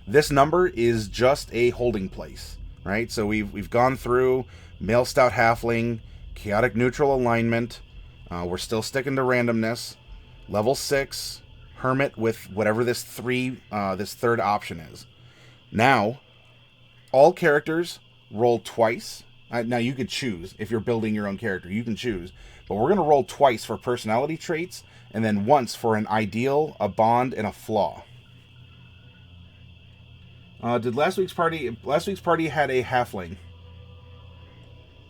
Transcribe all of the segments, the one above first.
This number is just a holding place, right? So we've gone through male stout halfling, chaotic neutral alignment. We're still sticking to randomness. Level 6, hermit with whatever this third option is. Now, all characters roll twice. Now you could choose if you're building your own character. You can choose, but we're going to roll twice for personality traits, and then once for an ideal, a bond, and a flaw. Did last week's party had a halfling?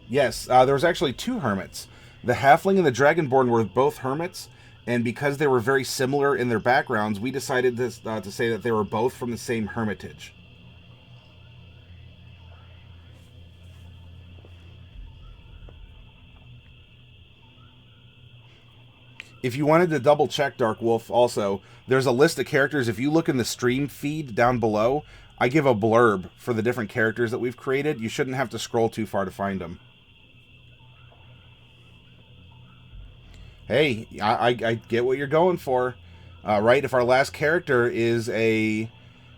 Yes, there was actually 2 hermits. The halfling and the dragonborn were both hermits, and because they were very similar in their backgrounds, we decided to say that they were both from the same hermitage. If you wanted to double check, Dark Wolf, also, there's a list of characters. If you look in the stream feed down below, I give a blurb for the different characters that we've created. You shouldn't have to scroll too far to find them. Hey, I get what you're going for, right? If our last character is a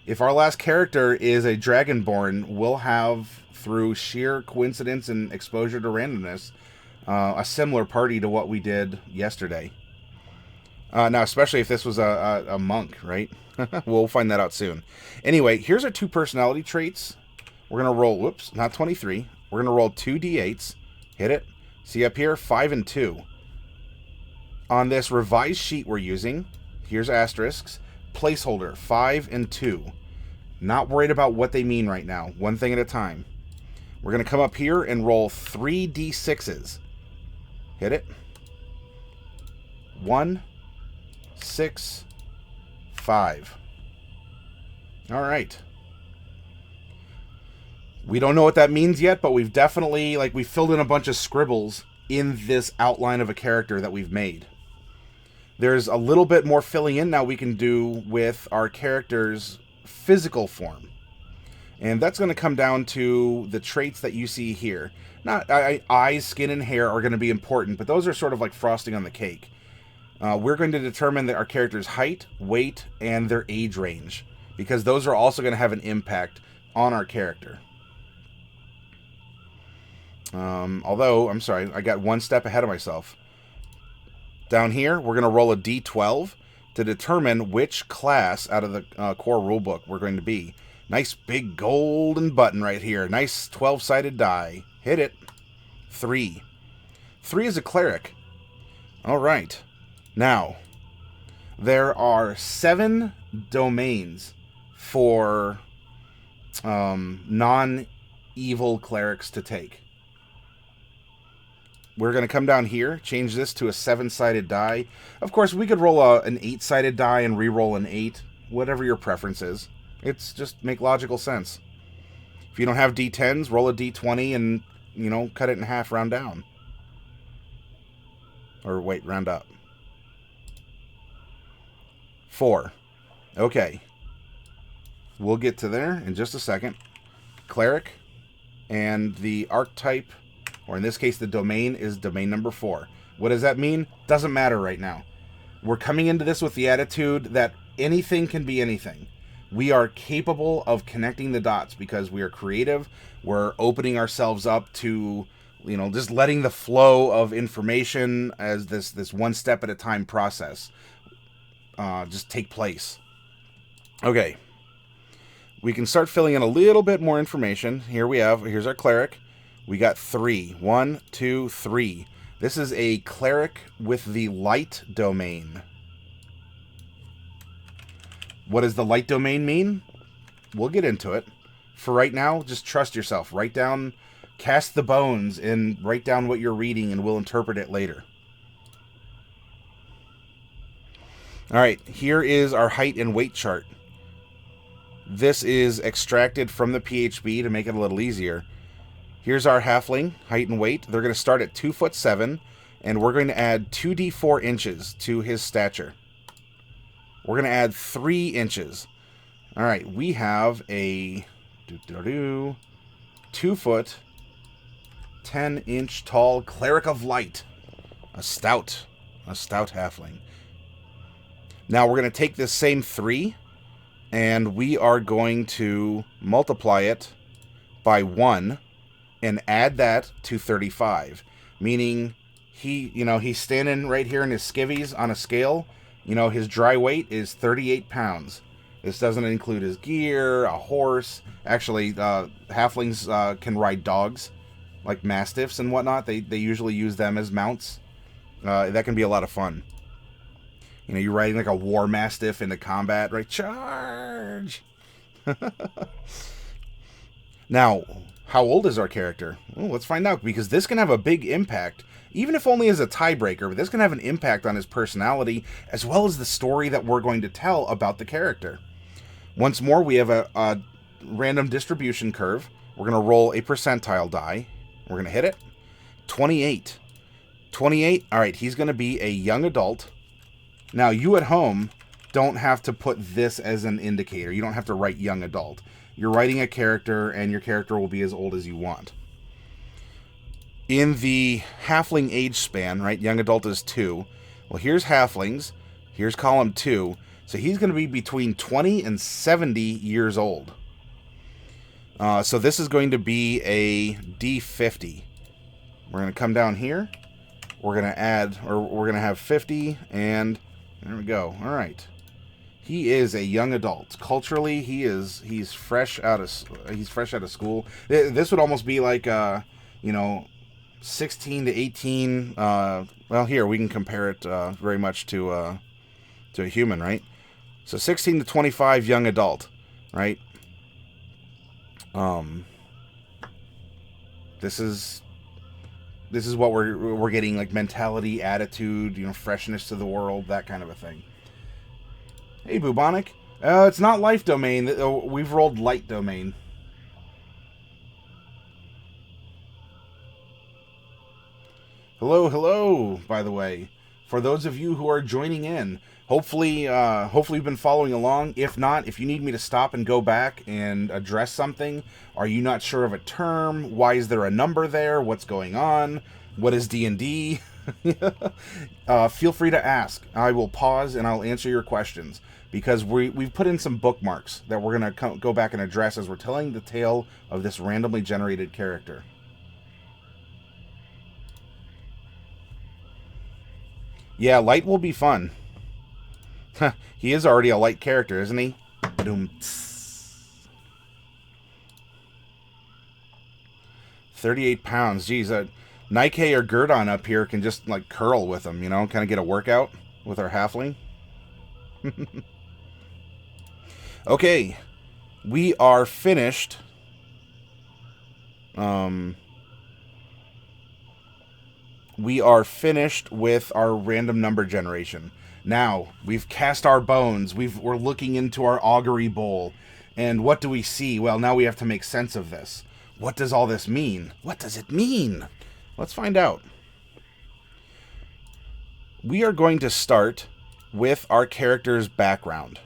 dragonborn, we'll have, through sheer coincidence and exposure to randomness, a similar party to what we did yesterday. Now, especially if this was a monk, right? We'll find that out soon. Anyway, here's our 2 personality traits. We're going to roll, whoops, not 23. We're going to roll 2 d8s. Hit it. See up here, 5 and 2. On this revised sheet we're using, here's asterisks, placeholder, 5 and 2. Not worried about what they mean right now. One thing at a time. We're going to come up here and roll 3 d6s. Hit it. 1, 6, 5. All right. We don't know what that means yet, but we've definitely, we filled in a bunch of scribbles in this outline of a character that we've made. There's a little bit more filling in now we can do with our character's physical form. And that's going to come down to the traits that you see here. Not eyes, skin, and hair are going to be important, but those are sort of like frosting on the cake. We're going to determine that our character's height, weight, and their age range, because those are also going to have an impact on our character. Although, I'm sorry, I got one step ahead of myself. Down here, we're going to roll a d12 to determine which class out of the core rulebook we're going to be. Nice big golden button right here. Nice 12-sided die. Hit it. 3. 3 is a cleric. All right. Now, there are 7 domains for non-evil clerics to take. We're going to come down here, change this to a 7-sided die. Of course, we could roll an 8-sided die and re-roll an 8, whatever your preference is. It's just make logical sense. If you don't have d10s, roll a d20 and, cut it in half, round down. Or wait, round up. 4. Okay. We'll get to there in just a second. Cleric and the archetype, or in this case the domain, is domain number 4. What does that mean? Doesn't matter right now. We're coming into this with the attitude that anything can be anything. We are capable of connecting the dots because we are creative. We're opening ourselves up to, just letting the flow of information as this one step at a time process just take place. Okay. We can start filling in a little bit more information. Here's our cleric. We got 3. 1, 2, 3. This is a cleric with the light domain. What does the light domain mean? We'll get into it. For right now, just trust yourself. Write down, cast the bones, and write down what you're reading, and we'll interpret it later. All right, here is our height and weight chart. This is extracted from the PHB to make it a little easier. Here's our halfling, height and weight. They're going to start at 2'7", and we're going to add 2d4 inches to his stature. We're going to add 3 inches. All right, we have a 2 foot, 10-inch tall cleric of light, a stout halfling. Now we're going to take this same 3, and we are going to multiply it by 1 and add that to 35, meaning he's standing right here in his skivvies on a scale. His dry weight is 38 pounds. This doesn't include his gear, a horse. Actually, halflings can ride dogs, like mastiffs and whatnot. They usually use them as mounts. That can be a lot of fun. You're riding like a war mastiff into combat, right? Charge! Now, how old is our character? Well, let's find out, because this can have a big impact, even if only as a tiebreaker, but this can have an impact on his personality, as well as the story that we're going to tell about the character. Once more, we have a random distribution curve. We're going to roll a percentile die. We're going to hit it. 28. 28, all right, he's going to be a young adult. Now, you at home don't have to put this as an indicator. You don't have to write young adult. You're writing a character, and your character will be as old as you want. In the halfling age span, right, young adult is 2. Well, here's halflings. Here's column 2. So he's going to be between 20 and 70 years old. So this is going to be a D50. We're going to come down here. We're going to add, or we're going to have 50, and there we go. All right. He is a young adult. Culturally, he's fresh out of school. This would almost be like 16 to 18. Well, here we can compare it very much to a human, right? So 16 to 25, young adult, right? This is what we're getting, like mentality, attitude, freshness to the world, that kind of a thing. Hey, Bubonic. It's not life domain. We've rolled light domain. Hello, by the way. For those of you who are joining in, hopefully you've been following along. If not, if you need me to stop and go back and address something, are you not sure of a term? Why is there a number there? What's going on? What is D&D? Feel free to ask. I will pause and I'll answer your questions, because we've put in some bookmarks that we're going to go back and address as we're telling the tale of this randomly generated character. Yeah, light will be fun. He is already a light character, isn't he? Boom. 38 pounds. Geez, Nike or Gurdon up here can just like curl with him, kind of get a workout with our halfling. Okay, we are finished. We are finished with our random number generation. Now, we've cast our bones. We're looking into our augury bowl. And what do we see? Well, now we have to make sense of this. What does all this mean? What does it mean? Let's find out. We are going to start with our character's background.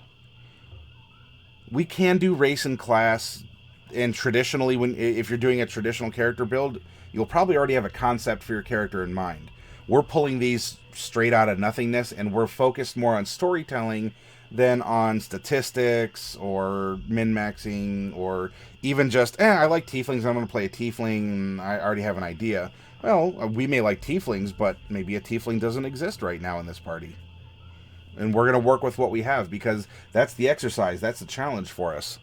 We can do race and class, and traditionally, if you're doing a traditional character build, you'll probably already have a concept for your character in mind. We're pulling these straight out of nothingness, and we're focused more on storytelling than on statistics or min-maxing, or even just, I like tieflings, I'm going to play a tiefling, I already have an idea. Well, we may like tieflings, but maybe a tiefling doesn't exist right now in this party. And we're going to work with what we have, because that's the exercise, that's the challenge for us.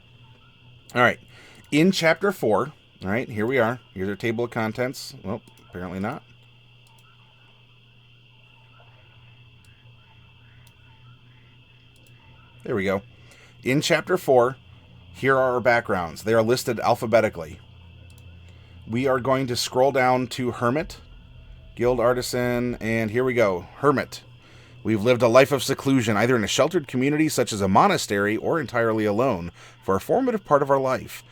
All right, in Chapter 4, all right, here we are. Here's our table of contents. Well, apparently not. There we go. In Chapter 4, here are our backgrounds. They are listed alphabetically. We are going to scroll down to Hermit, Guild Artisan, and here we go. Hermit. We've lived a life of seclusion, either in a sheltered community such as a monastery or entirely alone, for a formative part of our life.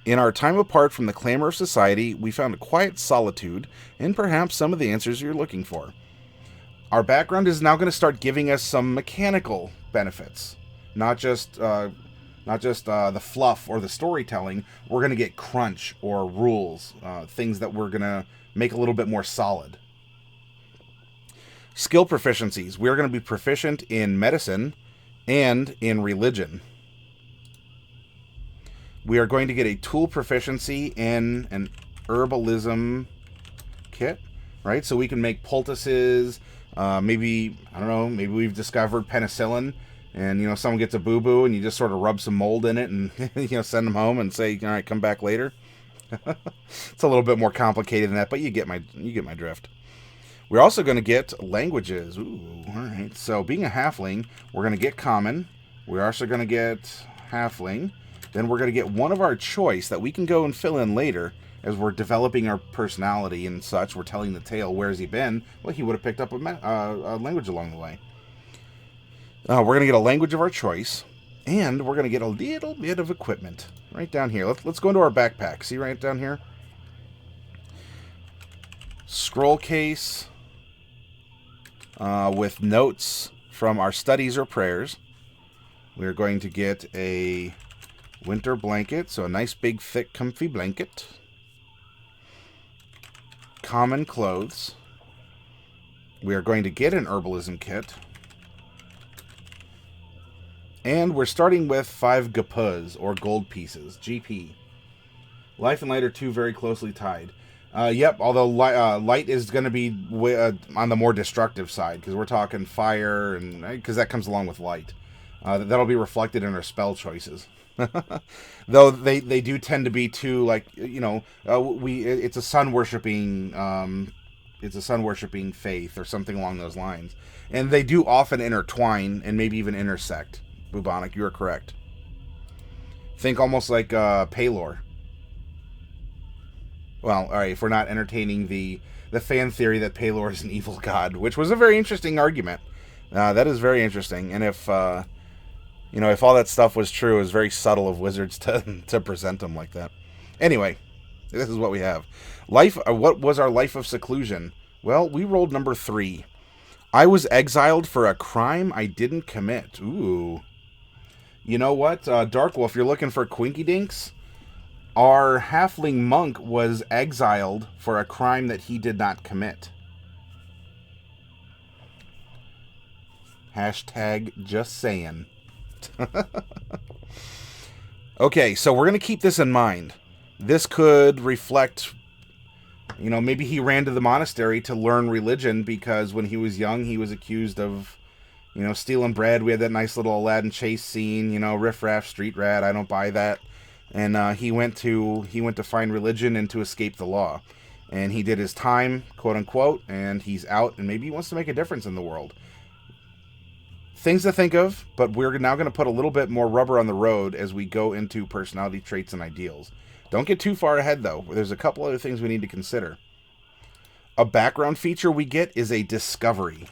In our time apart from the clamor of society, we found a quiet solitude and perhaps some of the answers you're looking for. Our background is now going to start giving us some mechanical benefits, not just the fluff or the storytelling. We're going to get crunch or rules, things that we're going to make a little bit more solid. Skill proficiencies. We're going to be proficient in medicine and in religion. We are going to get a tool proficiency in an herbalism kit, right? So we can make poultices. Maybe, I don't know, maybe we've discovered penicillin, and, you know, someone gets a boo-boo and you just sort of rub some mold in it and, you know, send them home and say, all right, come back later. It's a little bit more complicated than that, but you get my drift. We're also going to get languages. Ooh, all right. So being a halfling, we're going to get common. We're also going to get halfling. Then we're going to get one of our choice that we can go and fill in later as we're developing our personality and such. We're telling the tale. Where's he been? Well, he would have picked up a language along the way. We're going to get a language of our choice, and we're going to get a little bit of equipment right down here. Let's go into our backpack. See right down here? Scroll case with notes from our studies or prayers. We're going to get a winter blanket, so a nice big thick comfy blanket. Common clothes. We are going to get an herbalism kit. And we're starting with 5 gpuz, or gold pieces, GP. Life and light are two very closely tied. Yep, although light is going to be on the more destructive side, because we're talking fire, and because that comes along with light. That'll be reflected in our spell choices. Though they do tend to be too, like, you know, it's a sun worshipping faith or something along those lines, and they do often intertwine and maybe even intersect. Bubonic, you are correct. Think almost like Paylor. Well, all right, if we're not entertaining the fan theory that Paylor is an evil god, which was a very interesting argument. That is very interesting, and if you know, if all that stuff was true, it was very subtle of wizards to present them like that. Anyway, this is what we have. Life. What was our life of seclusion? Well, we rolled number 3. I was exiled for a crime I didn't commit. Ooh. You know what, Dark Wolf, you're looking for Quinky Dinks? Our halfling monk was exiled for a crime that he did not commit. Hashtag just saying. Okay, so we're going to keep this in mind. This could reflect, you know, maybe he ran to the monastery to learn religion because when he was young, he was accused of, you know, stealing bread. We had that nice little Aladdin chase scene, you know, riff-raff, street rat, I don't buy that. And he went to find religion and to escape the law. And he did his time, quote-unquote, and he's out, and maybe he wants to make a difference in the world. Things to think of, but we're now going to put a little bit more rubber on the road as we go into personality traits and ideals. Don't get too far ahead, though. There's a couple other things we need to consider. A background feature we get is a discovery.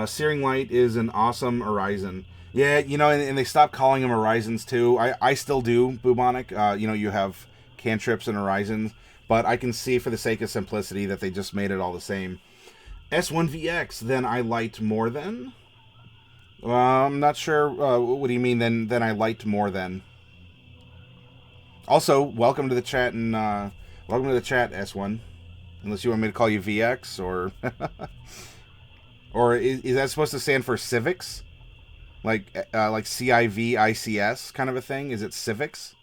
Searing Light is an awesome horizon. Yeah, you know, and they stopped calling them horizons, too. I still do, Bubonic. You know, you have cantrips and horizons. But I can see, for the sake of simplicity, that they just made it all the same. S1VX, then I light more than? I'm not sure. What do you mean, then I light more than? Also, welcome to the chat, and welcome to the chat, S1. Unless you want me to call you VX, or... or is that supposed to stand for civics? Like CIVICS kind of a thing? Is it civics?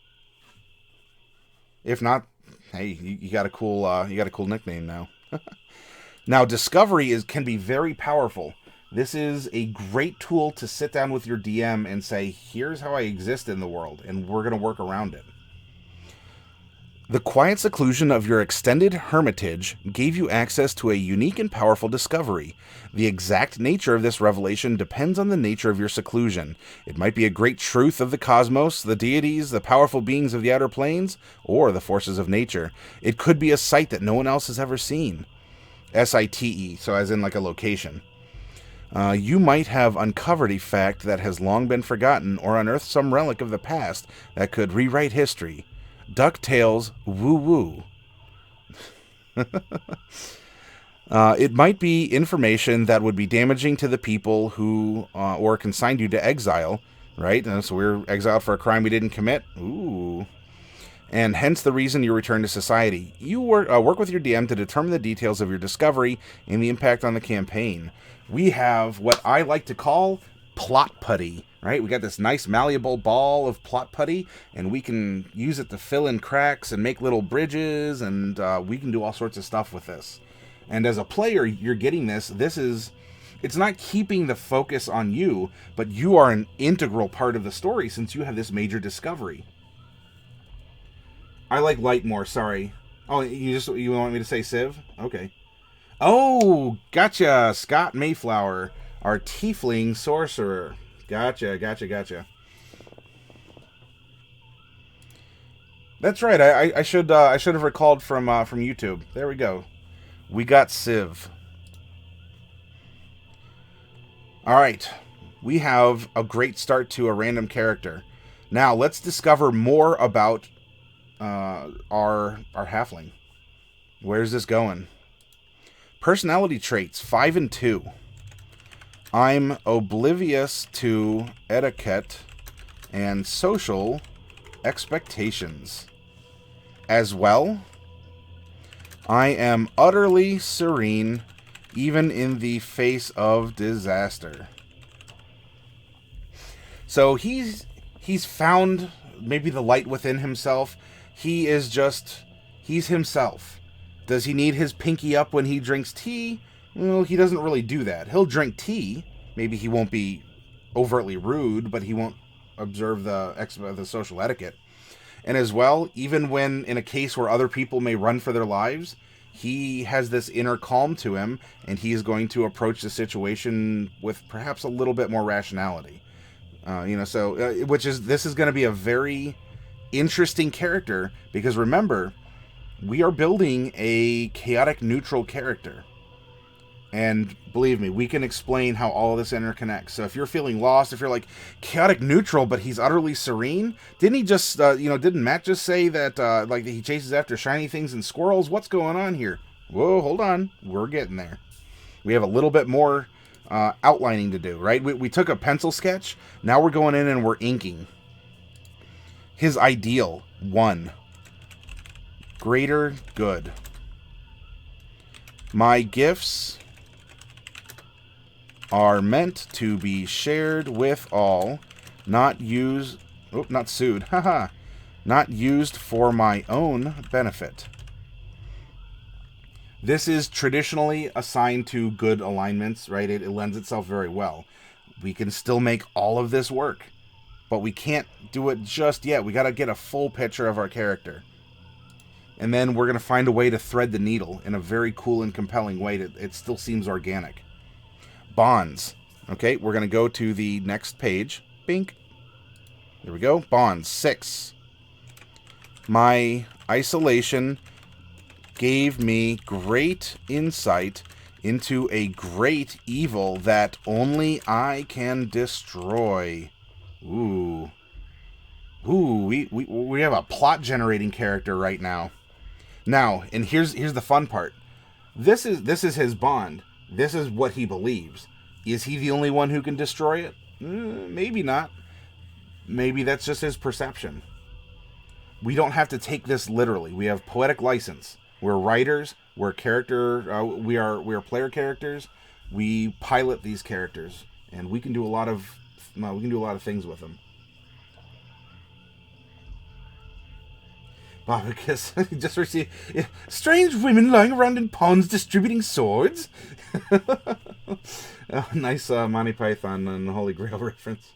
If not... Hey, you got a cool nickname now. Now, discovery can be very powerful. This is a great tool to sit down with your DM and say, here's how I exist in the world, and we're going to work around it. The quiet seclusion of your extended hermitage gave you access to a unique and powerful discovery. The exact nature of this revelation depends on the nature of your seclusion. It might be a great truth of the cosmos, the deities, the powerful beings of the outer planes, or the forces of nature. It could be a sight that no one else has ever seen. SITE, so as in like a location. You might have uncovered a fact that has long been forgotten, or unearthed some relic of the past that could rewrite history. DuckTales woo-woo. It might be information that would be damaging to the people who, or consigned you to exile, right? So we're exiled for a crime we didn't commit. Ooh. and hence the reason you return to society. You work with your DM to determine the details of your discovery and the impact on the campaign. We have what I like to call plot putty, right? We got this nice malleable ball of plot putty, and we can use it to fill in cracks and make little bridges, and we can do all sorts of stuff with this. And as a player, you're getting this. It's not keeping the focus on you, but you are an integral part of the story since you have this major discovery. I like light more, sorry. Oh, you want me to say Civ? Okay. Oh, gotcha. Scott Mayflower, our tiefling sorcerer. Gotcha. That's right. I should have recalled from YouTube. There we go. We got Civ. All right. We have a great start to a random character. Now let's discover more about our halfling. Where's this going? Personality traits 5 and 2. I'm oblivious to etiquette and social expectations. As well, I am utterly serene even in the face of disaster. So he's found maybe the light within himself. He's himself. Does he need his pinky up when he drinks tea? Well, he doesn't really do that. He'll drink tea. Maybe he won't be overtly rude, but he won't observe the social etiquette. And as well, even when in a case where other people may run for their lives, he has this inner calm to him, and he is going to approach the situation with perhaps a little bit more rationality. This is going to be a very interesting character, because remember, we are building a chaotic neutral character. And believe me, we can explain how all of this interconnects. So if you're feeling lost, if you're like chaotic neutral, but he's utterly serene, didn't Matt just say that he chases after shiny things and squirrels? What's going on here? Whoa, hold on. We're getting there. We have a little bit more outlining to do, right? We took a pencil sketch. Now we're going in and we're inking. His ideal, 1. Greater good. My gifts are meant to be shared with all, not used for my own benefit. This is traditionally assigned to good alignments, right? It lends itself very well. We can still make all of this work, but we can't do it just yet. We got to get a full picture of our character. And then we're going to find a way to thread the needle in a very cool and compelling way that it still seems organic. Bonds. Okay, we're going to go to the next page. Bink. There we go. Bonds. 6. My isolation gave me great insight into a great evil that only I can destroy. Ooh, we have a plot generating character right now. Now, and here's the fun part. This is his bond. This is what he believes. Is he the only one who can destroy it? Maybe not. Maybe that's just his perception. We don't have to take this literally. We have poetic license. We're writers. We're we are player characters. We pilot these characters, and we can do a lot of things with them. Barbicus just received strange women lying around in ponds distributing swords. Nice Monty Python and Holy Grail reference.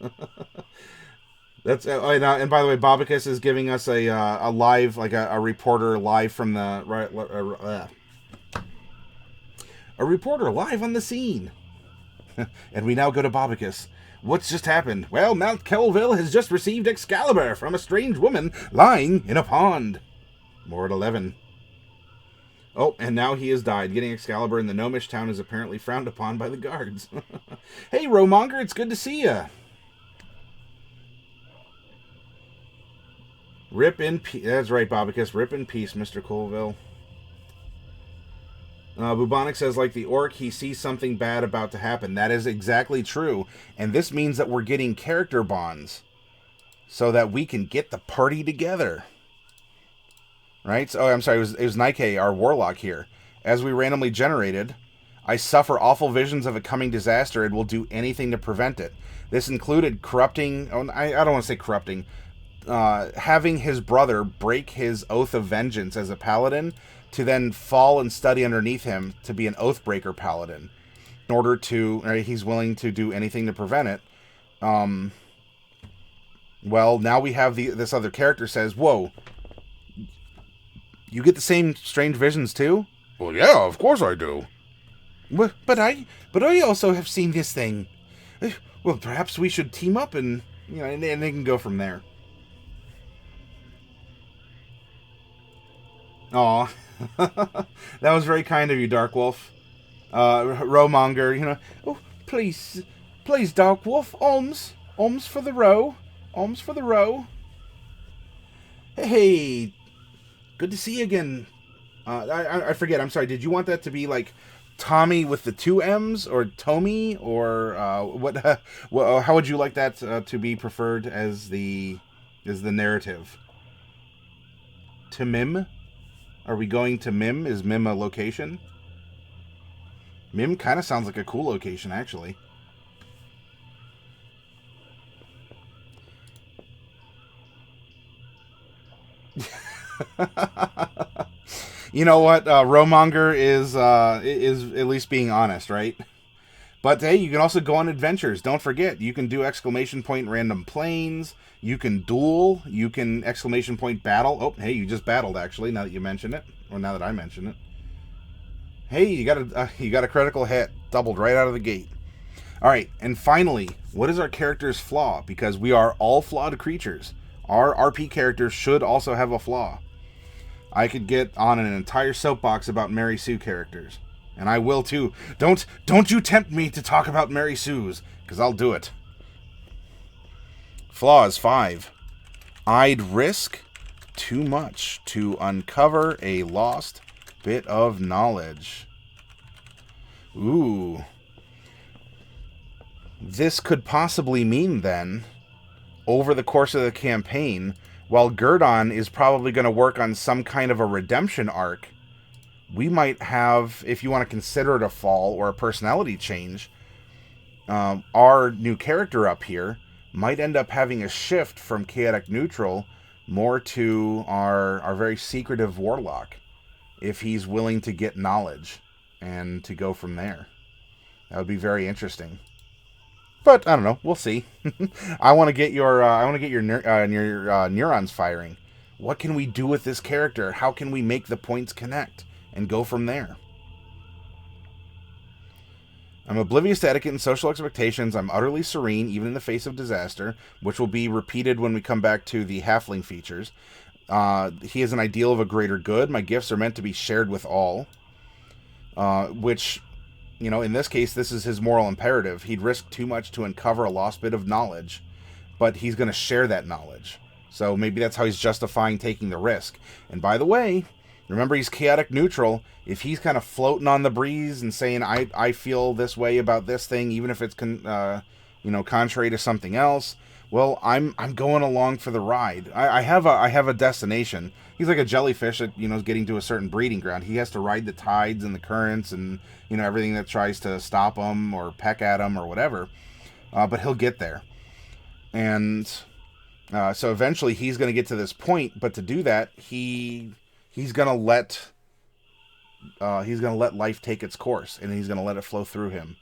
That's and by the way, Bobicus is giving us a live, like a reporter live from the a reporter live on the scene. And we now go to Bobicus. What's just happened? Well, Mount Kelville has just received Excalibur from a strange woman lying in a pond. More at 11. Oh, and now he has died. Getting Excalibur in the gnomish town is apparently frowned upon by the guards. Hey, Romonger, it's good to see ya. Rip in peace. That's right, Bobicus. Rip in peace, Mr. Colville. Bubonic says, like the orc, he sees something bad about to happen. That is exactly true. And this means that we're getting character bonds so that we can get the party together. right? So, I'm sorry, it was Nike, our warlock here. As we randomly generated, I suffer awful visions of a coming disaster and will do anything to prevent it. This included corrupting, I don't want to say corrupting, having his brother break his oath of vengeance as a paladin to then fall and study underneath him to be an oathbreaker paladin. In order to, he's willing to do anything to prevent it. Well, now we have this other character says, "Whoa, you get the same strange visions too?" "Well, yeah, of course I do." But I also have seen this thing. Well, perhaps we should team up and and they can go from there. Aw. That was very kind of you, Dark Wolf. Rowmonger, "Oh, please, Dark Wolf, alms for the row, alms for the row." Hey, good to see you again. I forget, I'm sorry, did you want that to be like Tommy with the 2 M's, or Tommy, or how would you like that to be preferred as the narrative? To Mim? Are we going to Mim? Is Mim a location? Mim kind of sounds like a cool location, actually. You know what? Rowmonger is at least being honest, right? But hey, you can also go on adventures. Don't forget, you can do exclamation point random planes. You can duel. You can exclamation point battle. Oh, hey, you just battled, actually, now that you mention it. Or now that I mention it. Hey, you got a critical hit. Doubled right out of the gate. Alright, and finally, what is our character's flaw? Because we are all flawed creatures. Our RP character should also have a flaw. I could get on an entire soapbox about Mary Sue characters. And I will too. Don't you tempt me to talk about Mary Sue's, because I'll do it. Flaws 5. I'd risk too much to uncover a lost bit of knowledge. Ooh. This could possibly mean, then, over the course of the campaign, while Gurdon is probably going to work on some kind of a redemption arc, we might have, if you want to consider it a fall or a personality change, our new character up here might end up having a shift from chaotic neutral more to our very secretive warlock, if he's willing to get knowledge and to go from there. That would be very interesting. But I don't know. We'll see. I want to get your neurons firing. What can we do with this character? How can we make the points connect and go from there? I'm oblivious to etiquette and social expectations. I'm utterly serene, even in the face of disaster, which will be repeated when we come back to the halfling features. He is an ideal of a greater good. My gifts are meant to be shared with all, which, in this case, this is his moral imperative. He'd risk too much to uncover a lost bit of knowledge, but he's going to share that knowledge. So maybe that's how he's justifying taking the risk. And by the way, remember, he's chaotic neutral. If he's kind of floating on the breeze and saying, I feel this way about this thing, even if it's contrary to something else, well, I'm going along for the ride. I have a destination. He's like a jellyfish that is getting to a certain breeding ground. He has to ride the tides and the currents and everything that tries to stop him or peck at him or whatever. But he'll get there, and so eventually he's going to get to this point. But to do that, he's going to let life take its course, and he's going to let it flow through him.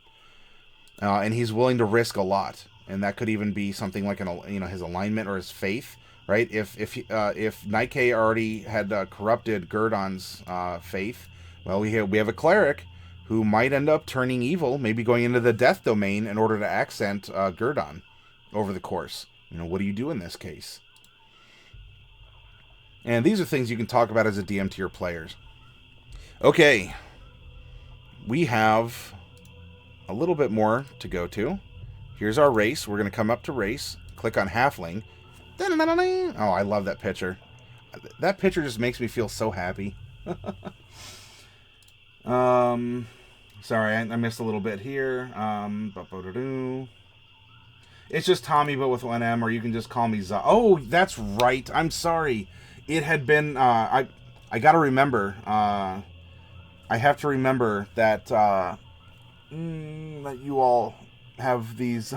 And he's willing to risk a lot, and that could even be something like his alignment or his faith, right? If Nike already had corrupted Gurdon's faith, well, we have a cleric who might end up turning evil, maybe going into the death domain in order to accent Gurdon over the course. What do you do in this case? And these are things you can talk about as a DM to your players. Okay, we have a little bit more to go to. Here's our race. We're going to come up to race, click on Halfling. Oh, I love that picture. That picture just makes me feel so happy. Sorry, I missed a little bit here. It's just Tommy, but with one M, or you can just call me Oh, that's right. I'm sorry. It had been, I got to remember. I have to remember that that you all have these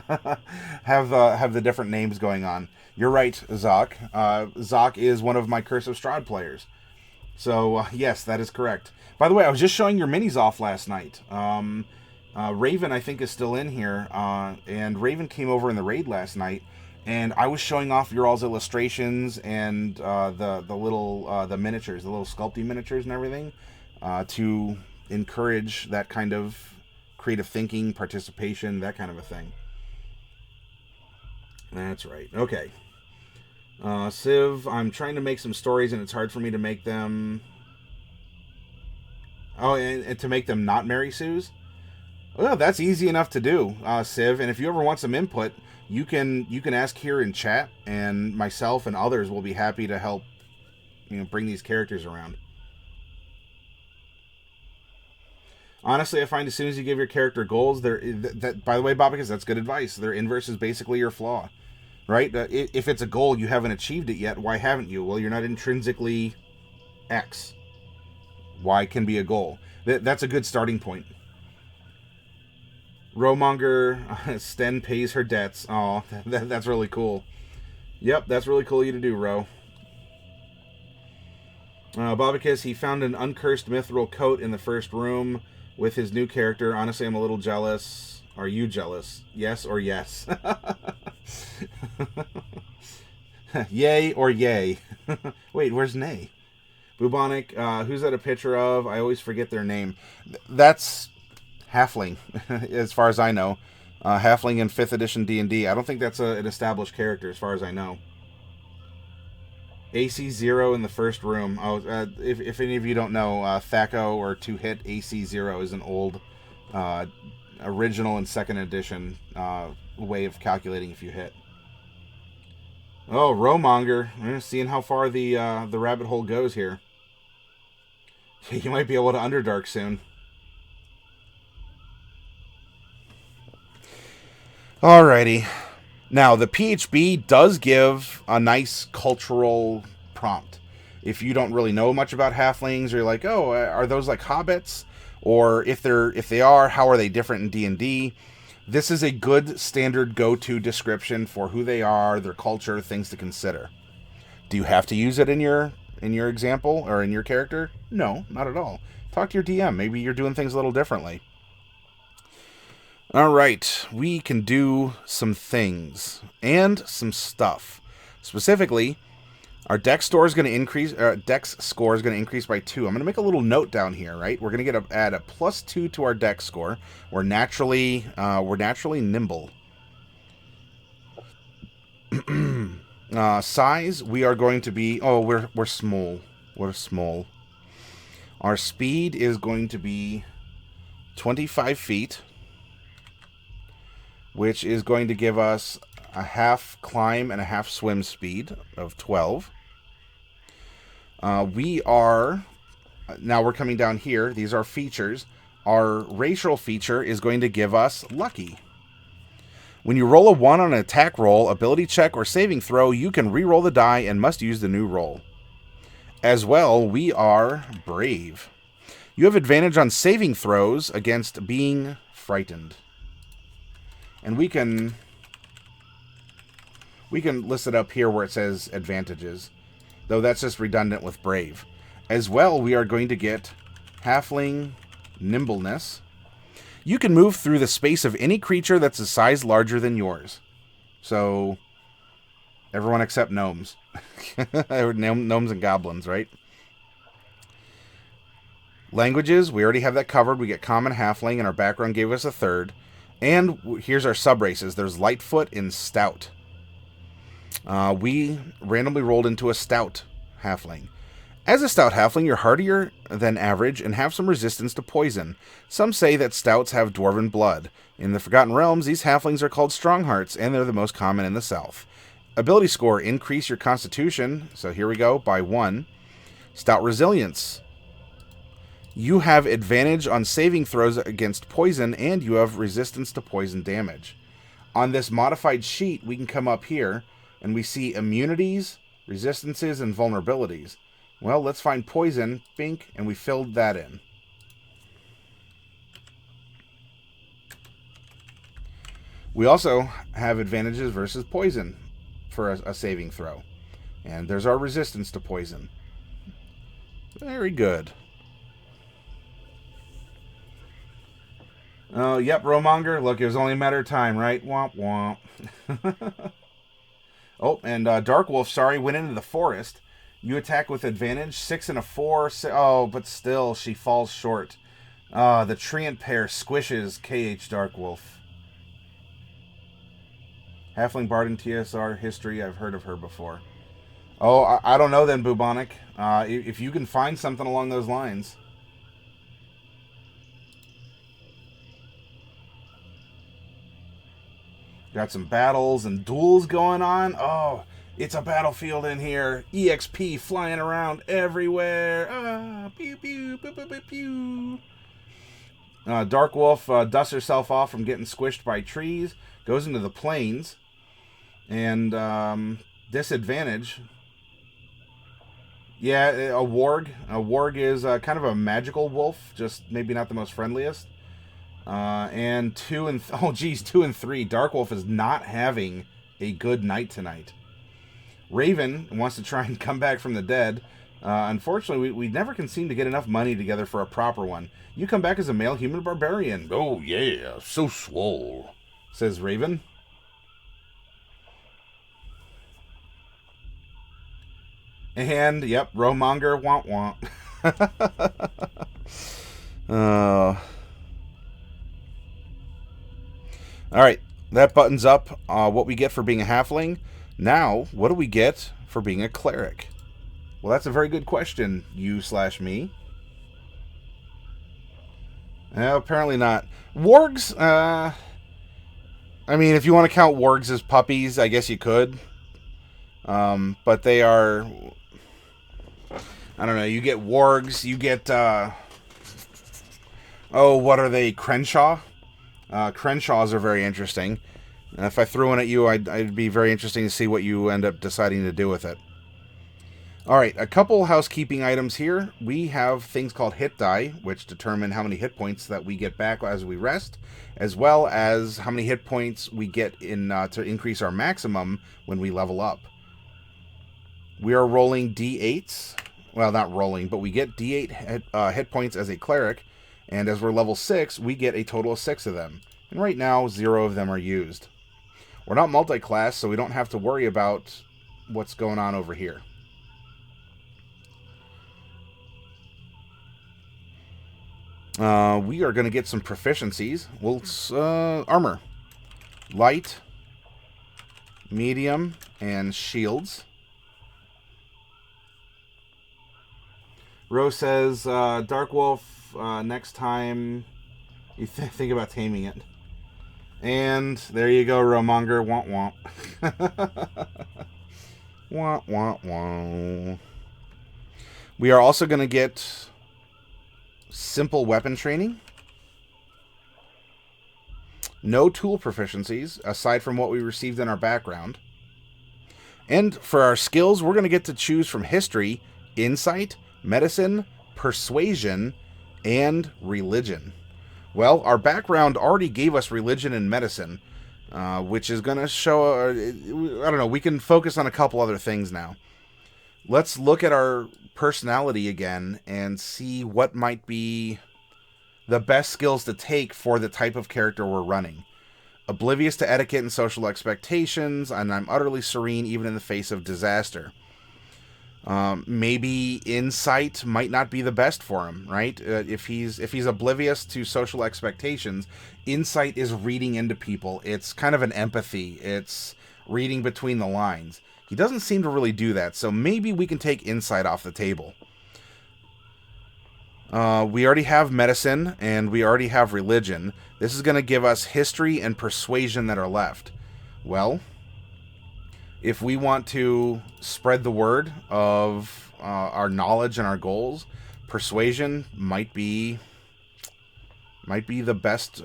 have the different names going on. You're right, Zoc. Zoc is one of my Curse of Strahd players. So yes, that is correct. By the way, I was just showing your minis off last night. Raven, I think, is still in here, and Raven came over in the raid last night, and I was showing off your all's illustrations and the little the miniatures, the little sculpting miniatures and everything, to encourage that kind of creative thinking, participation, that kind of a thing. That's right. Okay. Civ, I'm trying to make some stories, and it's hard for me to make them... Oh, and to make them not Mary Sue's? Well, that's easy enough to do, Civ, and if you ever want some input, you can ask here in chat, and myself and others will be happy to help, bring these characters around. Honestly, I find as soon as you give your character goals, by the way, Bobicus, that's good advice. Their inverse is basically your flaw. Right? If it's a goal, you haven't achieved it yet. Why haven't you? Well, you're not intrinsically X. Y can be a goal. That's a good starting point. Rowmonger, Sten pays her debts. Oh, that's really cool. Yep, that's really cool of you to do, Ro. Bobicus, he found an uncursed mithril coat in the first room with his new character. Honestly, I'm a little jealous. Are you jealous? Yes or yes? Yay or yay? Wait, where's Nay? Bubonic, who's that a picture of? I always forget their name. That's Halfling, as far as I know. Halfling in 5th edition D&D. I don't think that's an established character, as far as I know. AC 0 in the first room. Oh, if any of you don't know, Thaco or 2-hit AC 0 is an old original and 2nd edition way of calculating if you hit. Oh, Rowmonger. Seeing how far the rabbit hole goes here. You might be able to Underdark soon. Alrighty. Now, the PHB does give a nice cultural prompt. If you don't really know much about halflings, or you're like, oh, are those like hobbits? Or if they are, how are they different in D&D? This is a good standard go-to description for who they are, their culture, things to consider. Do you have to use it in your example or in your character? No, not at all. Talk to your DM. Maybe you're doing things a little differently. All right, we can do some things and some stuff. Specifically, our dex score is going to increase. Dex score is going to increase by 2. I'm going to make a little note down here. Right, we're going to add a +2 to our dex score. We're naturally nimble. Size, we are going to be. Oh, we're small. We're small. Our speed is going to be 25 feet. Which is going to give us a half climb and a half swim speed of 12. Now we're coming down here. These are features. Our racial feature is going to give us lucky. When you roll a 1 on an attack roll, ability check, or saving throw, you can re-roll the die and must use the new roll. As well, we are brave. You have advantage on saving throws against being frightened. And we can list it up here where it says advantages, though that's just redundant with brave. As well, we are going to get halfling nimbleness. You can move through the space of any creature that's a size larger than yours. So, everyone except gnomes. Gnomes and goblins, right? Languages, we already have that covered. We get common halfling, and our background gave us a 3rd. And here's our sub-races. There's Lightfoot and Stout. We randomly rolled into a Stout Halfling. As a Stout Halfling, you're hardier than average and have some resistance to poison. Some say that Stouts have dwarven blood. In the Forgotten Realms, these Halflings are called Stronghearts, and they're the most common in the South. Ability score, increase your Constitution, so here we go, by 1. Stout Resilience. You have advantage on saving throws against poison, and you have resistance to poison damage. On this modified sheet, we can come up here, and we see immunities, resistances, and vulnerabilities. Well, let's find poison. Bink. And we filled that in. We also have advantages versus poison for a saving throw. And there's our resistance to poison. Very good. Oh, yep, Romonger. Look, it was only a matter of time, right? Womp womp. Oh, and Dark Wolf, sorry, went into the forest. You attack with advantage. 6 and a 4. Oh, but still, she falls short. The treant pair squishes KH Dark Wolf. Halfling Bard in TSR history. I've heard of her before. Oh, I don't know then, Bubonic. If you can find something along those lines. Got some battles and duels going on. Oh, it's a battlefield in here. EXP flying around everywhere. Pew, pew, pew, pew, pew, pew. Dark Wolf dusts herself off from getting squished by trees. Goes into the plains. And disadvantage. Yeah, a warg. A warg is kind of a magical wolf. Just maybe not the most friendliest. And 2 and 2 and 3. Dark Wolf is not having a good night tonight. Raven wants to try and come back from the dead. Unfortunately, we never can seem to get enough money together for a proper one. You come back as a male human barbarian. Oh yeah, so swole, says Raven. And yep, Romonger, womp womp. Alright, that buttons up what we get for being a halfling. Now, what do we get for being a cleric? Well, that's a very good question, you/me. Apparently not. Wargs, I mean, if you want to count wargs as puppies, I guess you could. But they are... I don't know, you get wargs, you get... oh, what are they? Crenshaw? Crenshaws are very interesting. And if I threw one at you, I'd be very interesting to see what you end up deciding to do with it. Alright, a couple housekeeping items here. We have things called hit die, which determine how many hit points that we get back as we rest, as well as how many hit points we get in to increase our maximum when we level up. We are rolling D8s. Well, not rolling, but we get D8 hit points as a cleric. And as we're level 6, we get a total of 6 of them. And right now, 0 of them are used. We're not multi-class, so we don't have to worry about what's going on over here. We are going to get some proficiencies. Armor. Light. Medium. And shields. Rose says, Dark Wolf, next time you think about taming it. And there you go, Romonger. Womp womp. Womp womp womp. We are also going to get simple weapon training. No tool proficiencies, aside from what we received in our background. And for our skills, we're going to get to choose from history, insight, medicine, persuasion, and religion. Well, our background already gave us religion and medicine, which is going to show... I don't know, we can focus on a couple other things now. Let's look at our personality again and see what might be the best skills to take for the type of character we're running. Oblivious to etiquette and social expectations, and I'm utterly serene even in the face of disaster. Maybe insight might not be the best for him, right? If he's oblivious to social expectations, insight is reading into people. It's kind of an empathy. It's reading between the lines. He doesn't seem to really do that, so maybe we can take insight off the table. We already have medicine, and we already have religion. This is going to give us history and persuasion that are left. Well, if we want to spread the word of our knowledge and our goals, persuasion might be the best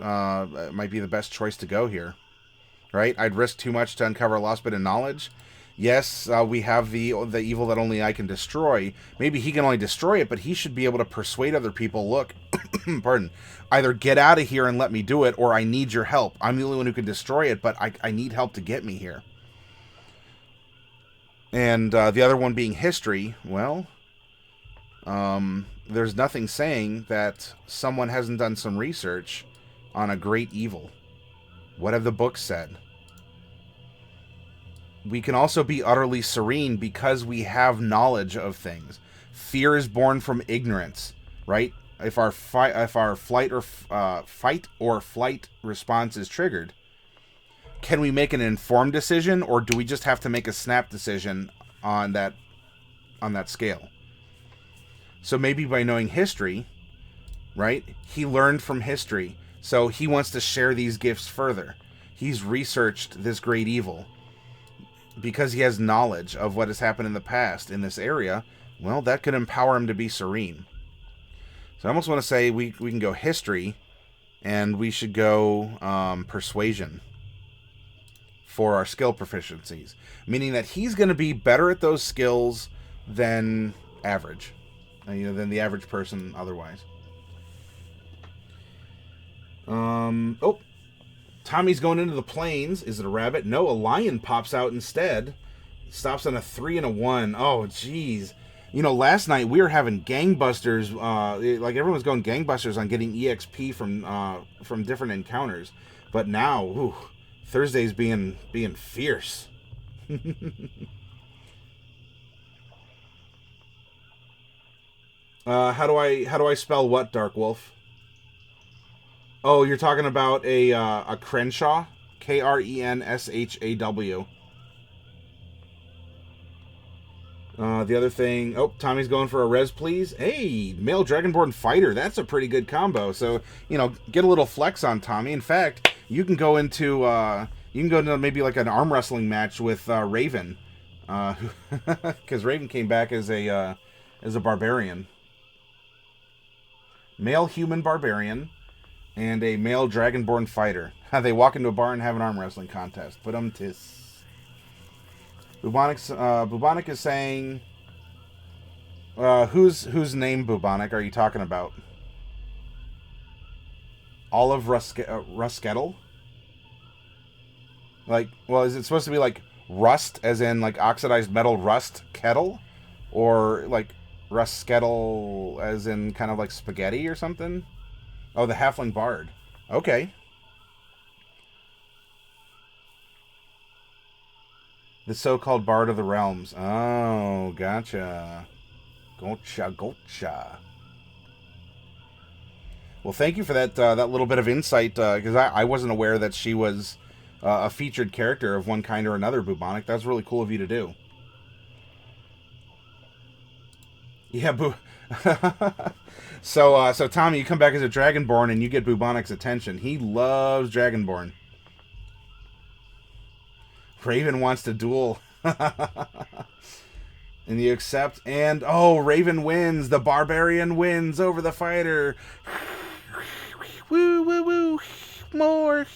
choice to go here, right? I'd risk too much to uncover a lost bit of knowledge. Yes, we have the evil that only I can destroy. Maybe he can only destroy it, but he should be able to persuade other people, look, pardon, either get out of here and let me do it, or I need your help. I'm the only one who can destroy it, but I need help to get me here. And the other one being history, well, there's nothing saying that someone hasn't done some research on a great evil. What have the books said? We can also be utterly serene because we have knowledge of things. Fear is born from ignorance, right? If our fight or flight response is triggered, can we make an informed decision, or do we just have to make a snap decision on that scale? So maybe by knowing history, right? He learned from history, so he wants to share these gifts further. He's researched this great evil. Because he has knowledge of what has happened in the past in this area, well, that could empower him to be serene. So I almost want to say we can go history, and we should go persuasion for our skill proficiencies. Meaning that he's going to be better at those skills than average. Than the average person otherwise. Oh. Tommy's going into the plains. Is it a rabbit? No, a lion pops out instead. Stops on a 3 and a 1. Oh, jeez. Last night we were having gangbusters. Like everyone's going gangbusters on getting EXP from different encounters. But now, Thursday's being fierce. How do I spell what, Dark Wolf? Oh, you're talking about a Crenshaw? Krenshaw. The other thing... Oh, Tommy's going for a res, please. Hey, male Dragonborn fighter. That's a pretty good combo. So, get a little flex on Tommy. In fact, you can go into maybe like an arm wrestling match with Raven. Because Raven came back as a barbarian. Male human barbarian. And a male Dragonborn fighter. They walk into a bar and have an arm wrestling contest. Put 'em tis. Bubonic is saying... whose name, Bubonic, are you talking about? Olive Ruskettle? Is it supposed to be like rust, as in like oxidized metal rust kettle? Or like Ruskettle as in kind of like spaghetti or something? Oh, the Halfling Bard. Okay. The so-called Bard of the Realms. Oh, gotcha. Gotcha. Well, thank you for that little bit of insight, because I wasn't aware that she was a featured character of one kind or another, Bubonic. That's really cool of you to do. Yeah, So Tommy, you come back as a Dragonborn and you get Bubonic's attention. He loves Dragonborn. Raven wants to duel. And you accept, and Raven wins. The barbarian wins over the fighter. Woo, woo, woo. More.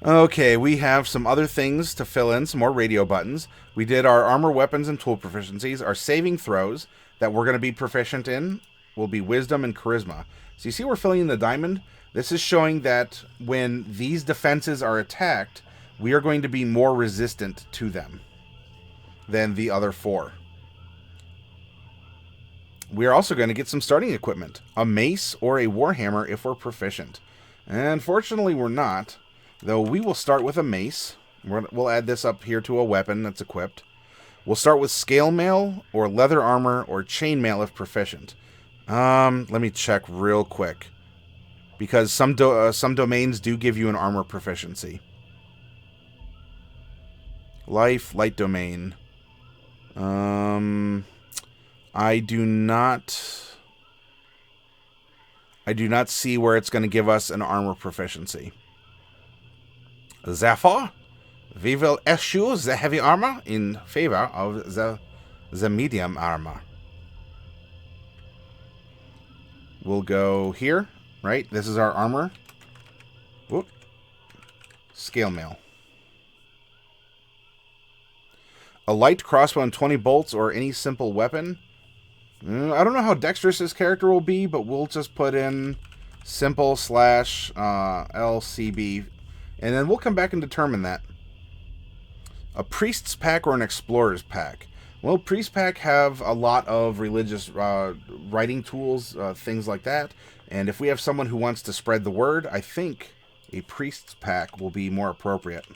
Okay, we have some other things to fill in, some more radio buttons. We did our armor, weapons, and tool proficiencies. Our saving throws that we're going to be proficient in will be wisdom and charisma. So you see we're filling in the diamond? This is showing that when these defenses are attacked, we are going to be more resistant to them than the other 4. We are also going to get some starting equipment. A mace or a warhammer if we're proficient. Unfortunately, we're not. Though we will start with a mace. We'll add this up here to a weapon that's equipped. We'll start with scale mail or leather armor or chain mail if proficient. Let me check real quick. Because some domains do give you an armor proficiency. Light domain. I do not see where it's going to give us an armor proficiency. Therefore, we will eschew the heavy armor in favor of the medium armor. We'll go here, right? This is our armor. Whoop. Scale mail. A light crossbow and 20 bolts or any simple weapon. I don't know how dexterous this character will be, but we'll just put in simple / LCB, and then we'll come back and determine that. A priest's pack or an explorer's pack. Well, priest pack have a lot of religious writing tools, things like that, and if we have someone who wants to spread the word, I think a priest's pack will be more appropriate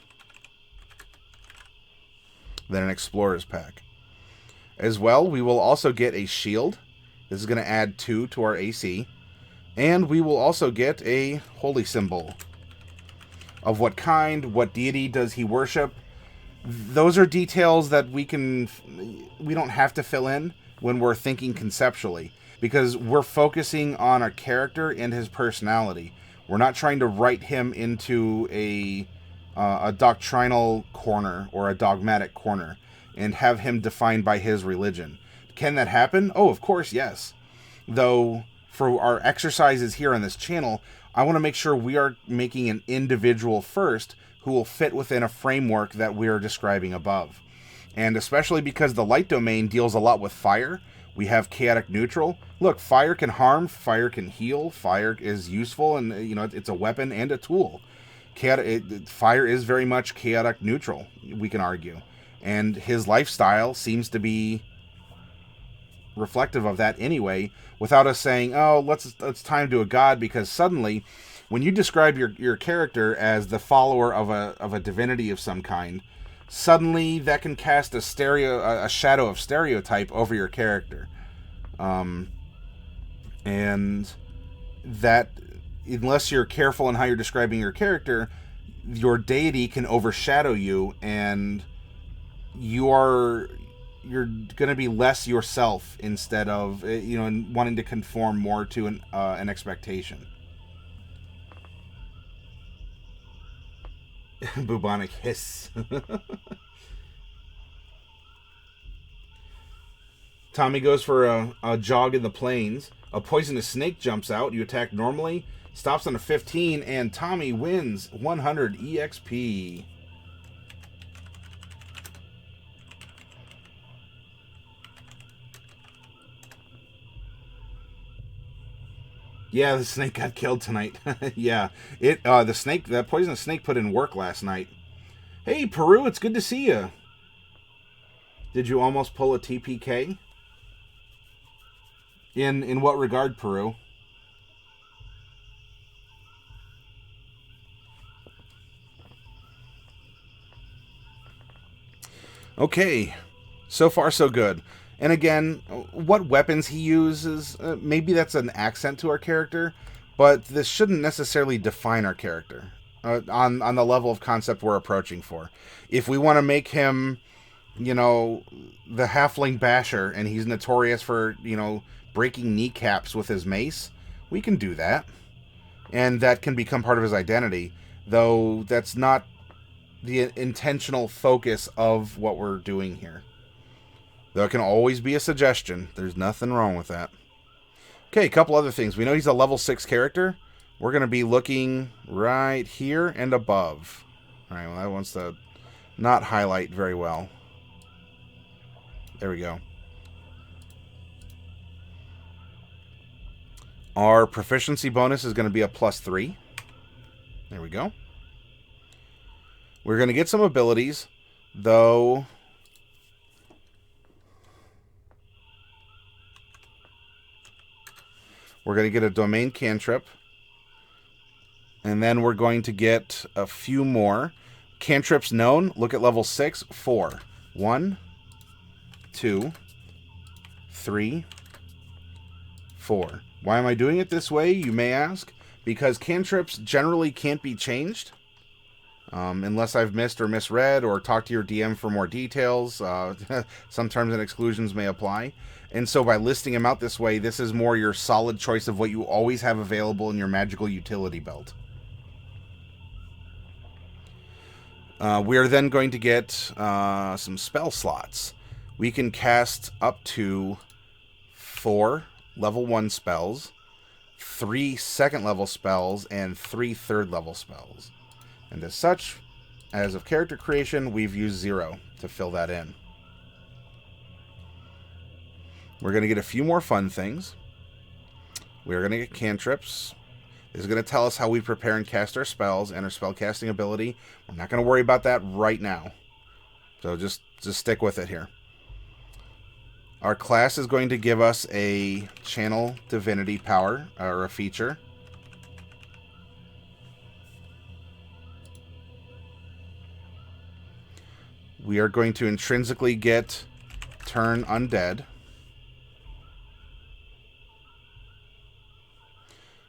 than an explorer's pack. As well, we will also get a shield. This is going to add 2 to our AC. And we will also get a holy symbol. Of what kind, what deity does he worship? Those are details that we don't have to fill in when we're thinking conceptually. Because we're focusing on our character and his personality. We're not trying to write him into a doctrinal corner or a dogmatic corner and have him defined by his religion. Can that happen? Oh, of course, yes. Though, for our exercises here on this channel, I want to make sure we are making an individual first who will fit within a framework that we are describing above. And especially because the light domain deals a lot with fire, we have chaotic neutral. Look, fire can harm, fire can heal, fire is useful, and it's a weapon and a tool. Fire is very much chaotic neutral, we can argue. And his lifestyle seems to be reflective of that anyway, without us saying, oh, let's tie him to a god, because suddenly, when you describe your character as the follower of a divinity of some kind, suddenly that can cast a shadow of stereotype over your character. And that, unless you're careful in how you're describing your character, your deity can overshadow you, and you're going to be less yourself instead of wanting to conform more to an expectation. Bubonic hiss. Tommy goes for a jog in the plains. A poisonous snake jumps out. You attack normally. Stops on a 15, and Tommy wins 100 EXP. Yeah, the snake got killed tonight. Yeah, that poisonous snake put in work last night. Hey, Peru, it's good to see you. Did you almost pull a TPK? In what regard, Peru? Okay, so far so good. And again, what weapons he uses, maybe that's an accent to our character, but this shouldn't necessarily define our character on the level of concept we're approaching for. If we want to make him, the halfling basher, and he's notorious for, breaking kneecaps with his mace, we can do that. And that can become part of his identity, though that's not the intentional focus of what we're doing here. Though it can always be a suggestion. There's nothing wrong with that. Okay, a couple other things. We know he's a level 6 character. We're going to be looking right here and above. Alright, well, that wants to not highlight very well. There we go. Our proficiency bonus is going to be a +3. There we go. We're going to get some abilities, though. We're going to get a domain cantrip. And then we're going to get a few more. Cantrips known. Look at level 6. 4. 1, 2, 3, 4. Why am I doing it this way, you may ask? Because cantrips generally can't be changed. Unless I've missed or misread or talked to your DM for more details. Some terms and exclusions may apply. And so by listing them out this way, this is more your solid choice of what you always have available in your magical utility belt. We are then going to get some spell slots. We can cast up to 4 level 1 spells, 3 second level spells, and 3 third level spells. And as such, as of character creation, we've used 0 to fill that in. We're going to get a few more fun things. We're going to get cantrips. This is going to tell us how we prepare and cast our spells and our spell casting ability. We're not going to worry about that right now. So just stick with it here. Our class is going to give us a channel divinity power, or a feature. We are going to intrinsically get turn undead,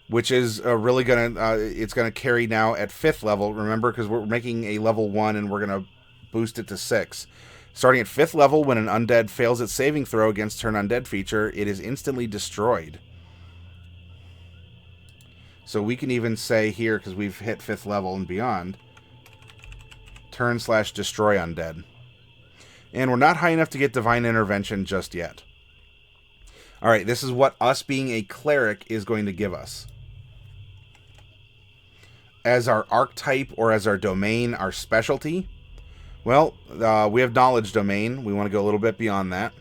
which is really going to, it's going to carry now at 5th level, remember, because we're making a level 1 and we're going to boost it to 6. Starting at 5th level, when an undead fails its saving throw against turn undead feature, it is instantly destroyed. So we can even say here, because we've hit 5th level and beyond, turn/destroy undead. And we're not high enough to get divine intervention just yet. Alright, this is what us being a cleric is going to give us. As our archetype or as our domain, our specialty, well, we have knowledge domain. We want to go a little bit beyond that.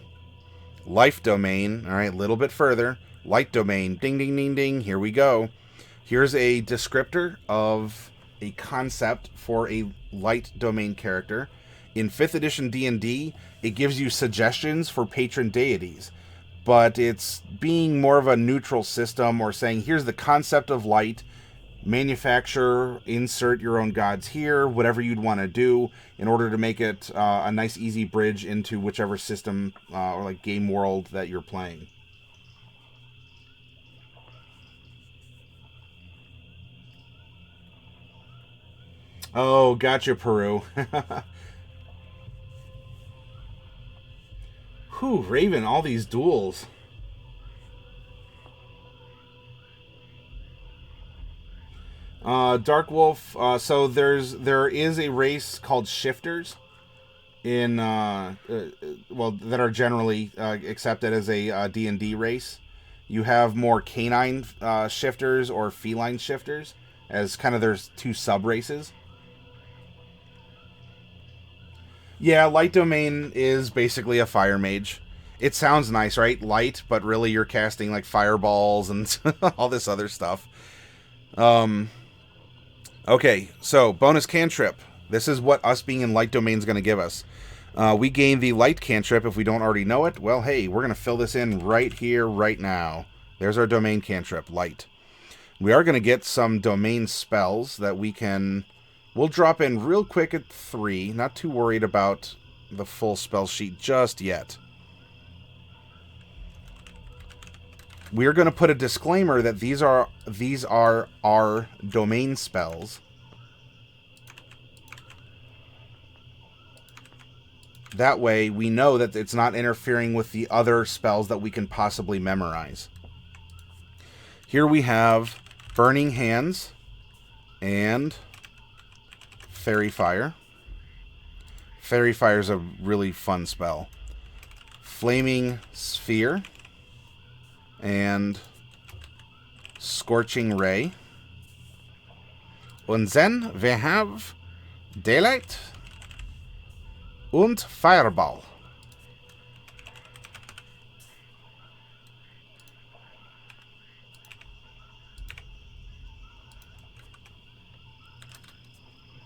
Life domain, alright, a little bit further. Light domain, ding, ding, ding, ding, here we go. Here's a descriptor of a concept for a light domain character. In 5th edition D&D, it gives you suggestions for patron deities, but it's being more of a neutral system, or saying, here's the concept of light, manufacture, insert your own gods here, whatever you'd want to do, in order to make it a nice easy bridge into whichever system or like game world that you're playing. Oh, gotcha, Peru. Whew, Raven, all these duels. Dark Wolf, so there is a race called Shifters in, well, that are generally accepted as a D&D race. You have more canine shifters or feline shifters, as kind of there's 2 sub-races. Yeah, light domain is basically a fire mage. It sounds nice, right? Light, but really you're casting like fireballs and all this other stuff. Okay, so bonus cantrip. This is what us being in light domain is going to give us. We gain the light cantrip if we don't already know it. Well, hey, we're going to fill this in right here, right now. There's our domain cantrip, light. We are going to get some domain spells that we can... We'll drop in real quick at 3. Not too worried about the full spell sheet just yet. We're going to put a disclaimer that these are our domain spells. That way we know that it's not interfering with the other spells that we can possibly memorize. Here we have Burning Hands and Fairy Fire. Fairy Fire is a really fun spell. Flaming Sphere and Scorching Ray. Und then we have Daylight und Fireball.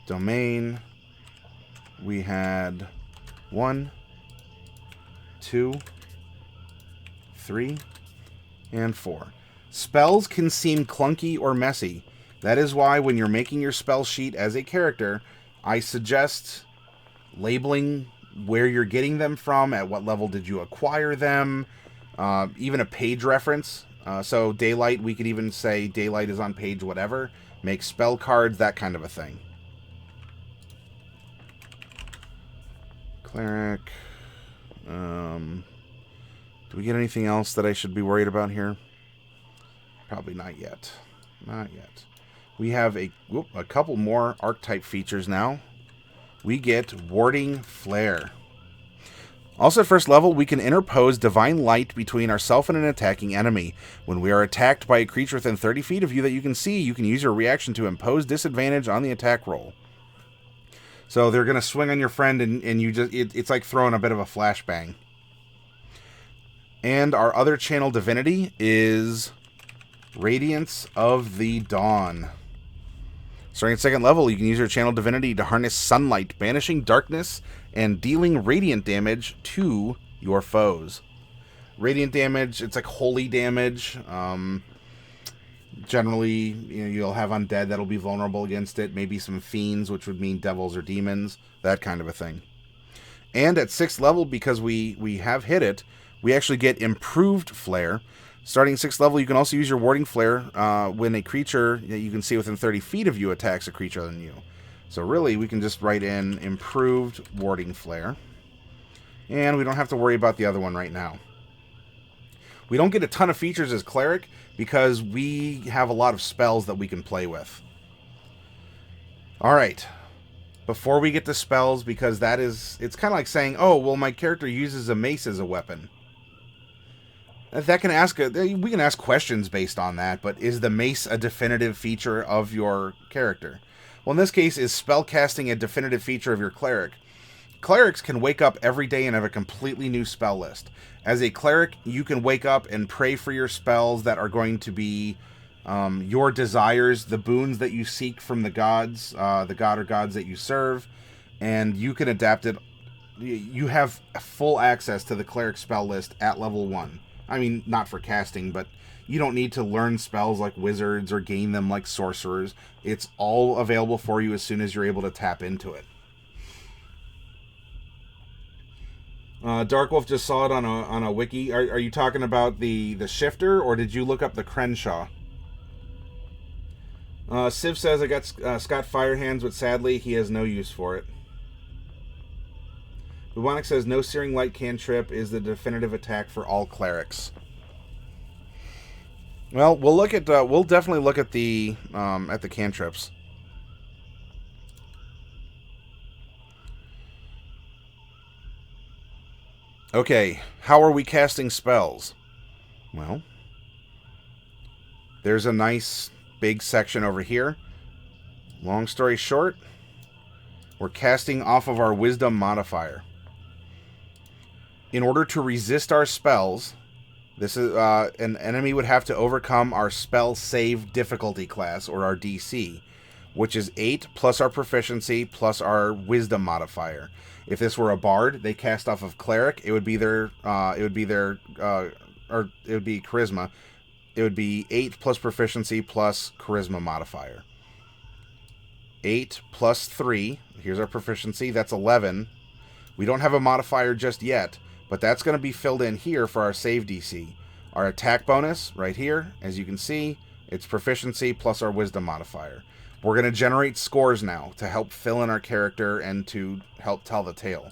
Domain, we had 1, 2, 3, and 4. Spells can seem clunky or messy. That is why when you're making your spell sheet as a character, I suggest labeling where you're getting them from, at what level did you acquire them, even a page reference. So Daylight, we could even say Daylight is on page whatever, make spell cards, that kind of a thing. Cleric. Do we get anything else that I should be worried about here? Probably not yet. Not yet. We have a couple more archetype features now. We get Warding Flare. Also at first level, we can interpose Divine Light between ourselves and an attacking enemy. When we are attacked by a creature within 30 feet of you that you can see, you can use your reaction to impose disadvantage on the attack roll. So they're going to swing on your friend, and you just it's like throwing a bit of a flashbang. And our other channel divinity is Radiance of the Dawn. Starting at 2nd level, you can use your channel divinity to harness sunlight, banishing darkness, and dealing radiant damage to your foes. Radiant damage, it's like holy damage. Generally, you'll have undead that'll be vulnerable against it. Maybe some fiends, which would mean devils or demons. That kind of a thing. And at 6th level, because we have hit it, we actually get improved flare. Starting 6th level, you can also use your warding flare when a creature that you can see within 30 feet of you attacks a creature other than you. So really, we can just write in improved warding flare. And we don't have to worry about the other one right now. We don't get a ton of features as Cleric because we have a lot of spells that we can play with. Alright. Before we get to spells, because it's kind of like saying, oh, well, my character uses a mace as a weapon. We can ask questions based on that, but is the mace a definitive feature of your character? Well, in this case, is spellcasting a definitive feature of your cleric? Clerics can wake up every day and have a completely new spell list. As a cleric, you can wake up and pray for your spells that are going to be your desires, the boons that you seek from the gods, the god or gods that you serve, and you can adapt it. You have full access to the cleric spell list at level 1. I mean, not for casting, but you don't need to learn spells like wizards or gain them like sorcerers. It's all available for you as soon as you're able to tap into it. Darkwolf just saw it on a wiki. Are you talking about the shifter, or did you look up the Crenshaw? Civ says I got Scott Firehands, but sadly he has no use for it. Bubonic says no Searing Light cantrip is the definitive attack for all clerics. Well, we'll definitely look at the cantrips. Okay, how are we casting spells? Well, there's a nice big section over here. Long story short, we're casting off of our wisdom modifier. In order to resist our spells, this is an enemy would have to overcome our spell save difficulty class, or our DC, which is 8 plus our proficiency plus our wisdom modifier. If this were a bard, they cast off of cleric. It would be charisma. It would be 8 plus proficiency plus charisma modifier. 8 plus 3. Here's our proficiency. That's 11. We don't have a modifier just yet, but that's going to be filled in here for our save DC. Our attack bonus, right here, as you can see, it's proficiency plus our wisdom modifier. We're going to generate scores now to help fill in our character and to help tell the tale.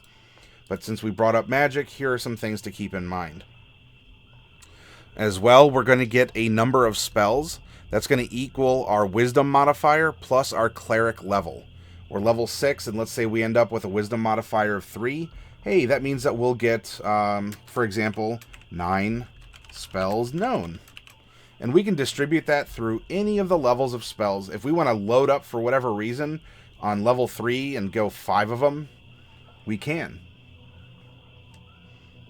But since we brought up magic, here are some things to keep in mind. As well, we're going to get a number of spells. That's going to equal our wisdom modifier plus our cleric level. We're level 6, and let's say we end up with a wisdom modifier of 3. Hey, that means that we'll get, for example, 9 spells known. And we can distribute that through any of the levels of spells. If we want to load up for whatever reason on level 3 and go 5 of them, we can.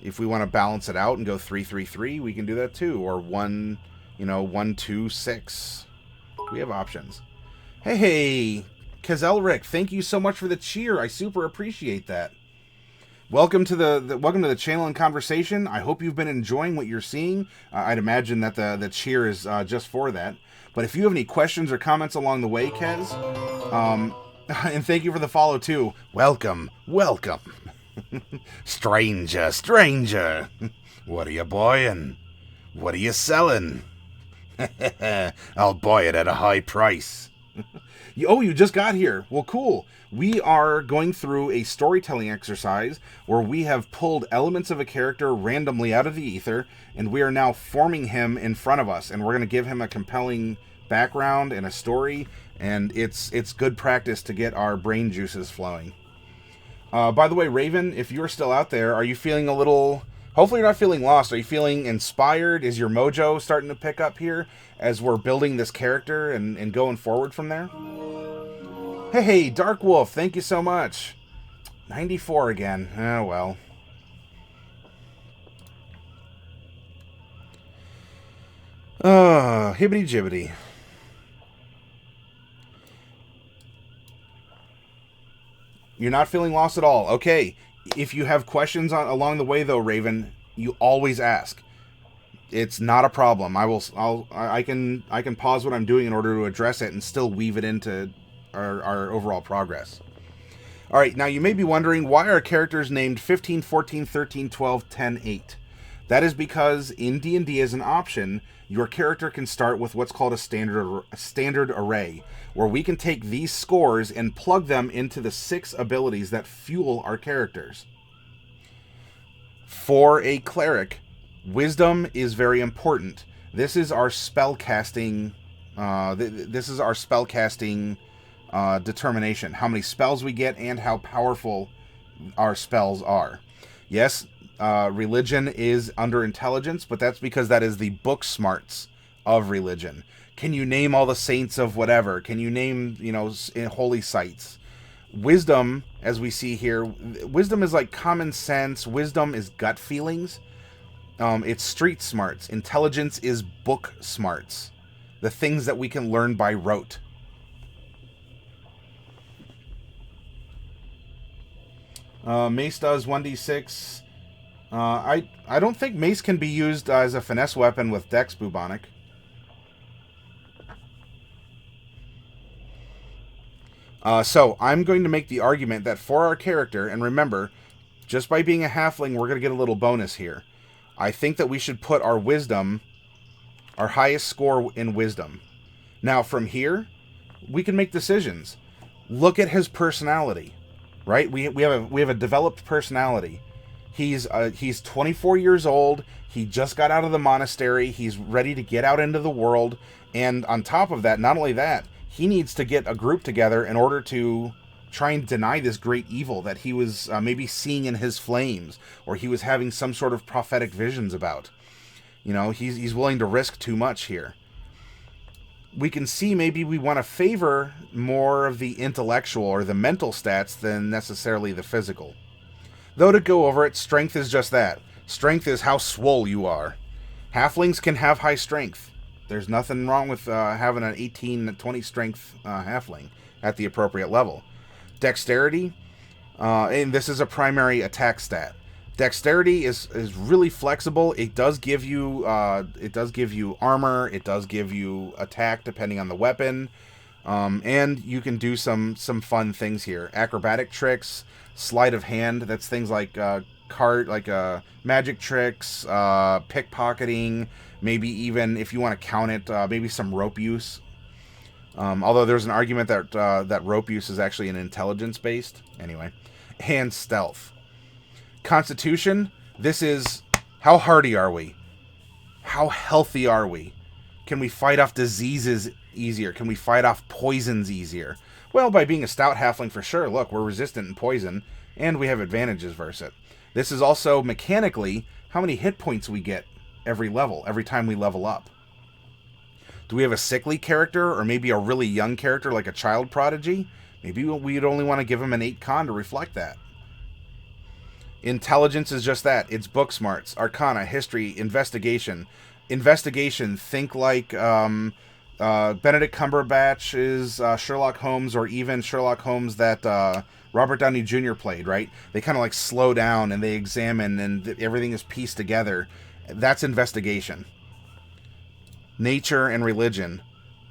If we want to balance it out and go 3, 3, 3, we can do that too. Or 1, 1, 2, 6. We have options. Hey, Kazelric, thank you so much for the cheer. I super appreciate that. Welcome to the channel and conversation. I hope you've been enjoying what you're seeing. I'd imagine that the cheer is just for that. But if you have any questions or comments along the way, Kez, and thank you for the follow too. Welcome. Stranger. What are you buying? What are you selling? I'll buy it at a high price. Oh, you just got here. Well, cool. We are going through a storytelling exercise where we have pulled elements of a character randomly out of the ether, and we are now forming him in front of us, and we're going to give him a compelling background and a story, and it's good practice to get our brain juices flowing. By the way, Raven, if you're still out there, are you feeling a little... Hopefully you're not feeling lost. Are you feeling inspired? Is your mojo starting to pick up here as we're building this character and going forward from there? Hey, Dark Wolf, thank you so much. 94 again. Oh, well. Hibbity jibbity. You're not feeling lost at all. Okay. If you have questions along the way, though, Raven, you always ask. It's not a problem. I can pause what I'm doing in order to address it and still weave it into our overall progress. All right, now you may be wondering why are characters named 15, 14, 13, 12, 10, 8. That is because in D&D as an option, your character can start with what's called a standard array, where we can take these scores and plug them into the 6 abilities that fuel our characters. For a cleric, wisdom is very important. This is our spellcasting. This is our spellcasting determination. How many spells we get and how powerful our spells are. Yes, religion is under intelligence, but that's because that is the book smarts of religion. Can you name all the saints of whatever? Can you name, holy sites? Wisdom, as we see here, wisdom is like common sense. Wisdom is gut feelings. It's street smarts. Intelligence is book smarts. The things that we can learn by rote. Mace does 1d6. I don't think mace can be used as a finesse weapon with Dex, Bubonic. So I'm going to make the argument that for our character, and remember, just by being a halfling, we're going to get a little bonus here. I think that we should put our wisdom, our highest score in wisdom. Now, from here, we can make decisions. Look at his personality, right? We have a developed personality. He's 24 years old. He just got out of the monastery. He's ready to get out into the world. And on top of that, not only that, he needs to get a group together in order to try and deny this great evil that he was maybe seeing in his flames, or he was having some sort of prophetic visions about. He's willing to risk too much here. We can see maybe we want to favor more of the intellectual or the mental stats than necessarily the physical. Though to go over it, strength is just that. Strength is how swole you are. Halflings can have high strength. There's nothing wrong with having an 18 to 20 strength halfling at the appropriate level. Dexterity, and this is a primary attack stat. Dexterity is really flexible. It does give you armor. It does give you attack depending on the weapon, and you can do some fun things here. Acrobatic tricks, sleight of hand. That's things like magic tricks, pickpocketing. Maybe even if you want to count it, maybe some rope use. Although there's an argument that rope use is actually an intelligence based. Anyway, and stealth. Constitution, this is how hardy are we? How healthy are we? Can we fight off diseases easier? Can we fight off poisons easier? Well, by being a stout halfling for sure. Look, we're resistant in poison, and we have advantages versus it. This is also mechanically how many hit points we get every time we level up. Do we have a sickly character, or maybe a really young character like a child prodigy? Maybe we'd only want to give him an 8 con to reflect that. Intelligence is just that. It's book smarts, arcana, history, investigation. Investigation, think like Benedict Cumberbatch is Sherlock Holmes, or even Sherlock Holmes that Robert Downey Jr. played, right? They kind of like slow down and they examine and everything is pieced together. That's investigation. Nature and religion.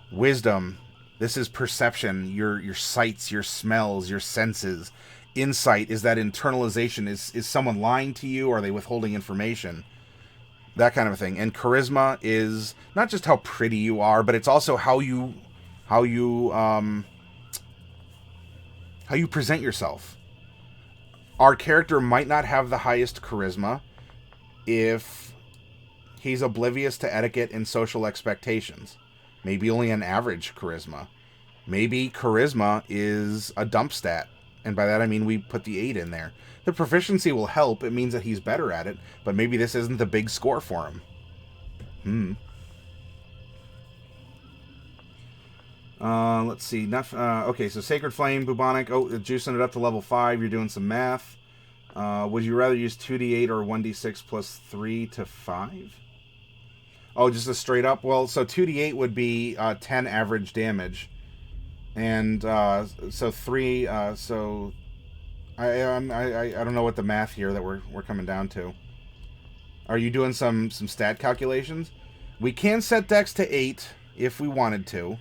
Wisdom. This is perception. Your sights, your smells, your senses. Insight is that internalization. Is someone lying to you, or are they withholding information? That kind of thing. And charisma is not just how pretty you are, but it's also how you present yourself. Our character might not have the highest charisma if he's oblivious to etiquette and social expectations. Maybe only an average charisma. Maybe charisma is a dump stat. And by that I mean we put the 8 in there. The proficiency will help. It means that he's better at it. But maybe this isn't the big score for him. Let's see. Okay, so Sacred Flame, Bubonic. Oh, juicing it up to level 5. You're doing some math. Would you rather use 2d8 or 1d6 plus 3 to 5? Oh, just a straight up? Well, so 2d8 would be 10 average damage. And so 3... so I don't know what the math here that we're coming down to. Are you doing some stat calculations? We can set Dex to 8 if we wanted to.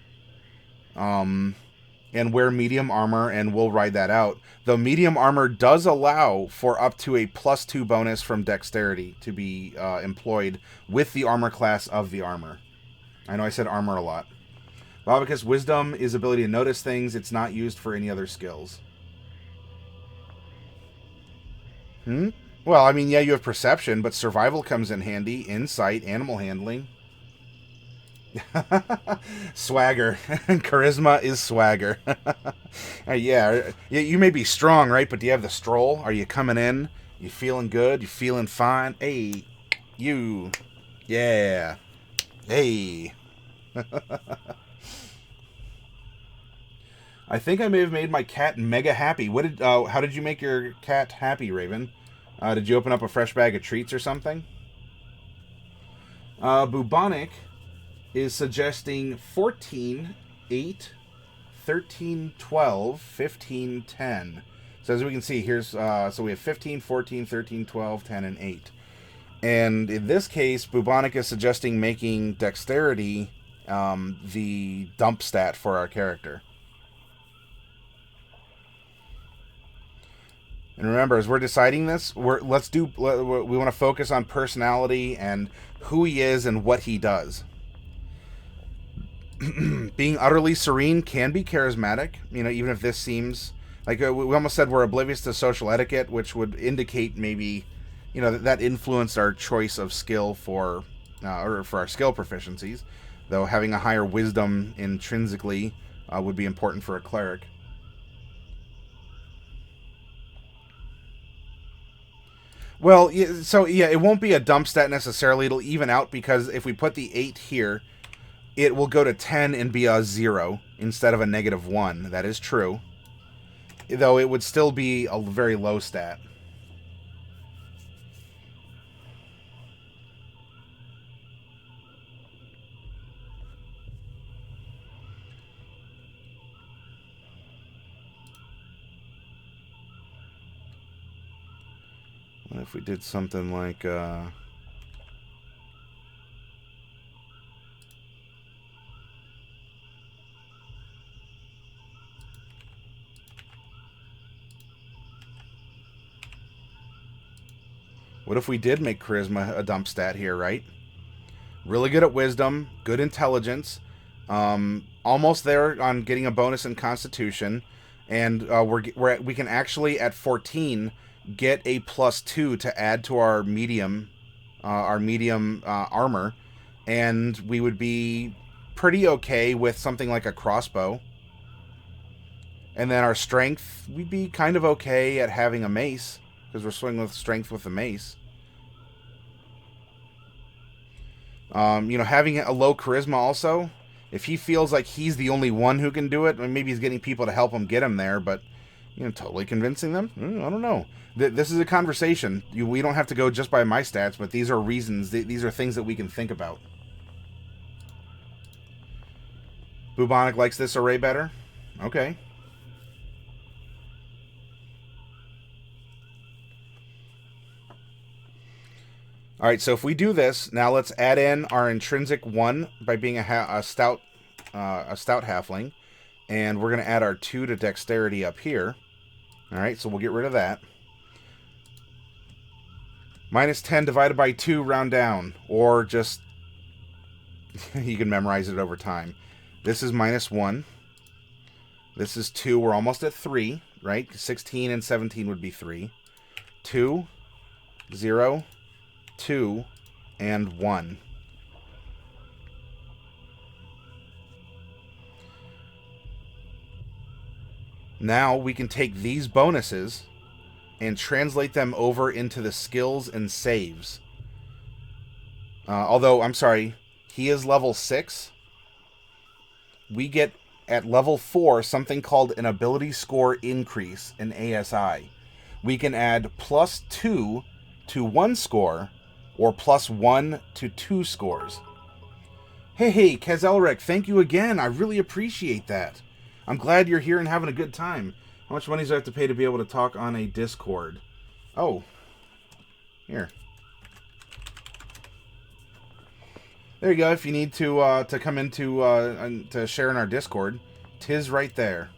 And wear medium armor, and we'll ride that out. Though medium armor does allow for up to a +2 bonus from Dexterity to be employed with the armor class of the armor. I know I said armor a lot. Bobicus Wisdom is ability to notice things. It's not used for any other skills. Well, I mean, yeah, you have Perception, but Survival comes in handy. Insight, Animal Handling. Swagger. Charisma is swagger. Yeah, you may be strong, right? But do you have the stroll? Are you coming in? You feeling good? You feeling fine? Hey, you. Yeah. Hey. I think I may have made my cat mega happy. How did you make your cat happy, Raven? Did you open up a fresh bag of treats or something? Bubonic is suggesting 14, 8, 13, 12, 15, 10. So as we can see, here's so we have 15, 14, 13, 12, 10, and 8. And in this case, Bubonic is suggesting making Dexterity the dump stat for our character. And remember, as we're deciding this, we want to focus on personality and who he is and what he does. Being utterly serene can be charismatic, even if this seems like we almost said we're oblivious to social etiquette, which would indicate maybe, that influenced our choice of skill or for our skill proficiencies, though having a higher wisdom intrinsically would be important for a cleric. Well, it won't be a dump stat necessarily. It'll even out because if we put the 8 here, it will go to 10 and be a 0 instead of a -1. That is true. Though it would still be a very low stat. What if we did something like... What if we did make Charisma a dump stat here, right? Really good at Wisdom, good Intelligence, almost there on getting a bonus in Constitution, and we can actually, at 14, get a +2 to add to our medium armor, and we would be pretty okay with something like a crossbow. And then our strength, we'd be kind of okay at having a mace, because we're swinging with strength with the mace. Having a low charisma also, if he feels like he's the only one who can do it, maybe he's getting people to help him get him there, but, totally convincing them? I don't know. This is a conversation. We don't have to go just by my stats, but these are reasons. These are things that we can think about. Bubonic likes this array better? Okay. Alright, so if we do this, now let's add in our intrinsic 1 by being a stout halfling. And we're going to add our 2 to Dexterity up here. Alright, so we'll get rid of that. -10 divided by 2, round down. Or just, you can memorize it over time. This is -1. This is 2. We're almost at 3, right? 16 and 17 would be 3. 2, 0, 2, and 1. Now we can take these bonuses and translate them over into the skills and saves. Although, I'm sorry, he is level 6. We get at level 4 something called an ability score increase, an ASI. We can add +2 to 1 score or +1 to 2 scores. Hey, Kazelric, thank you again. I really appreciate that. I'm glad you're here and having a good time. How much money do I have to pay to be able to talk on a Discord? Oh, here. There you go. If you need to come into to share in our Discord, 'tis right there.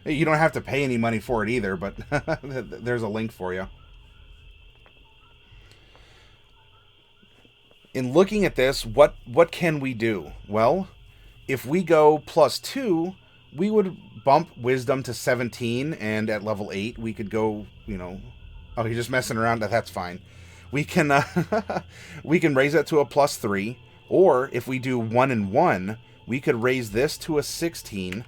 You don't have to pay any money for it either, but there's a link for you. In looking at this, what can we do? Well, if we go +2, we would bump Wisdom to 17, and at level 8, we could go, oh, you're just messing around. That's fine. We can we can raise that to a +3, or if we do 1 and 1, we could raise this to a 16,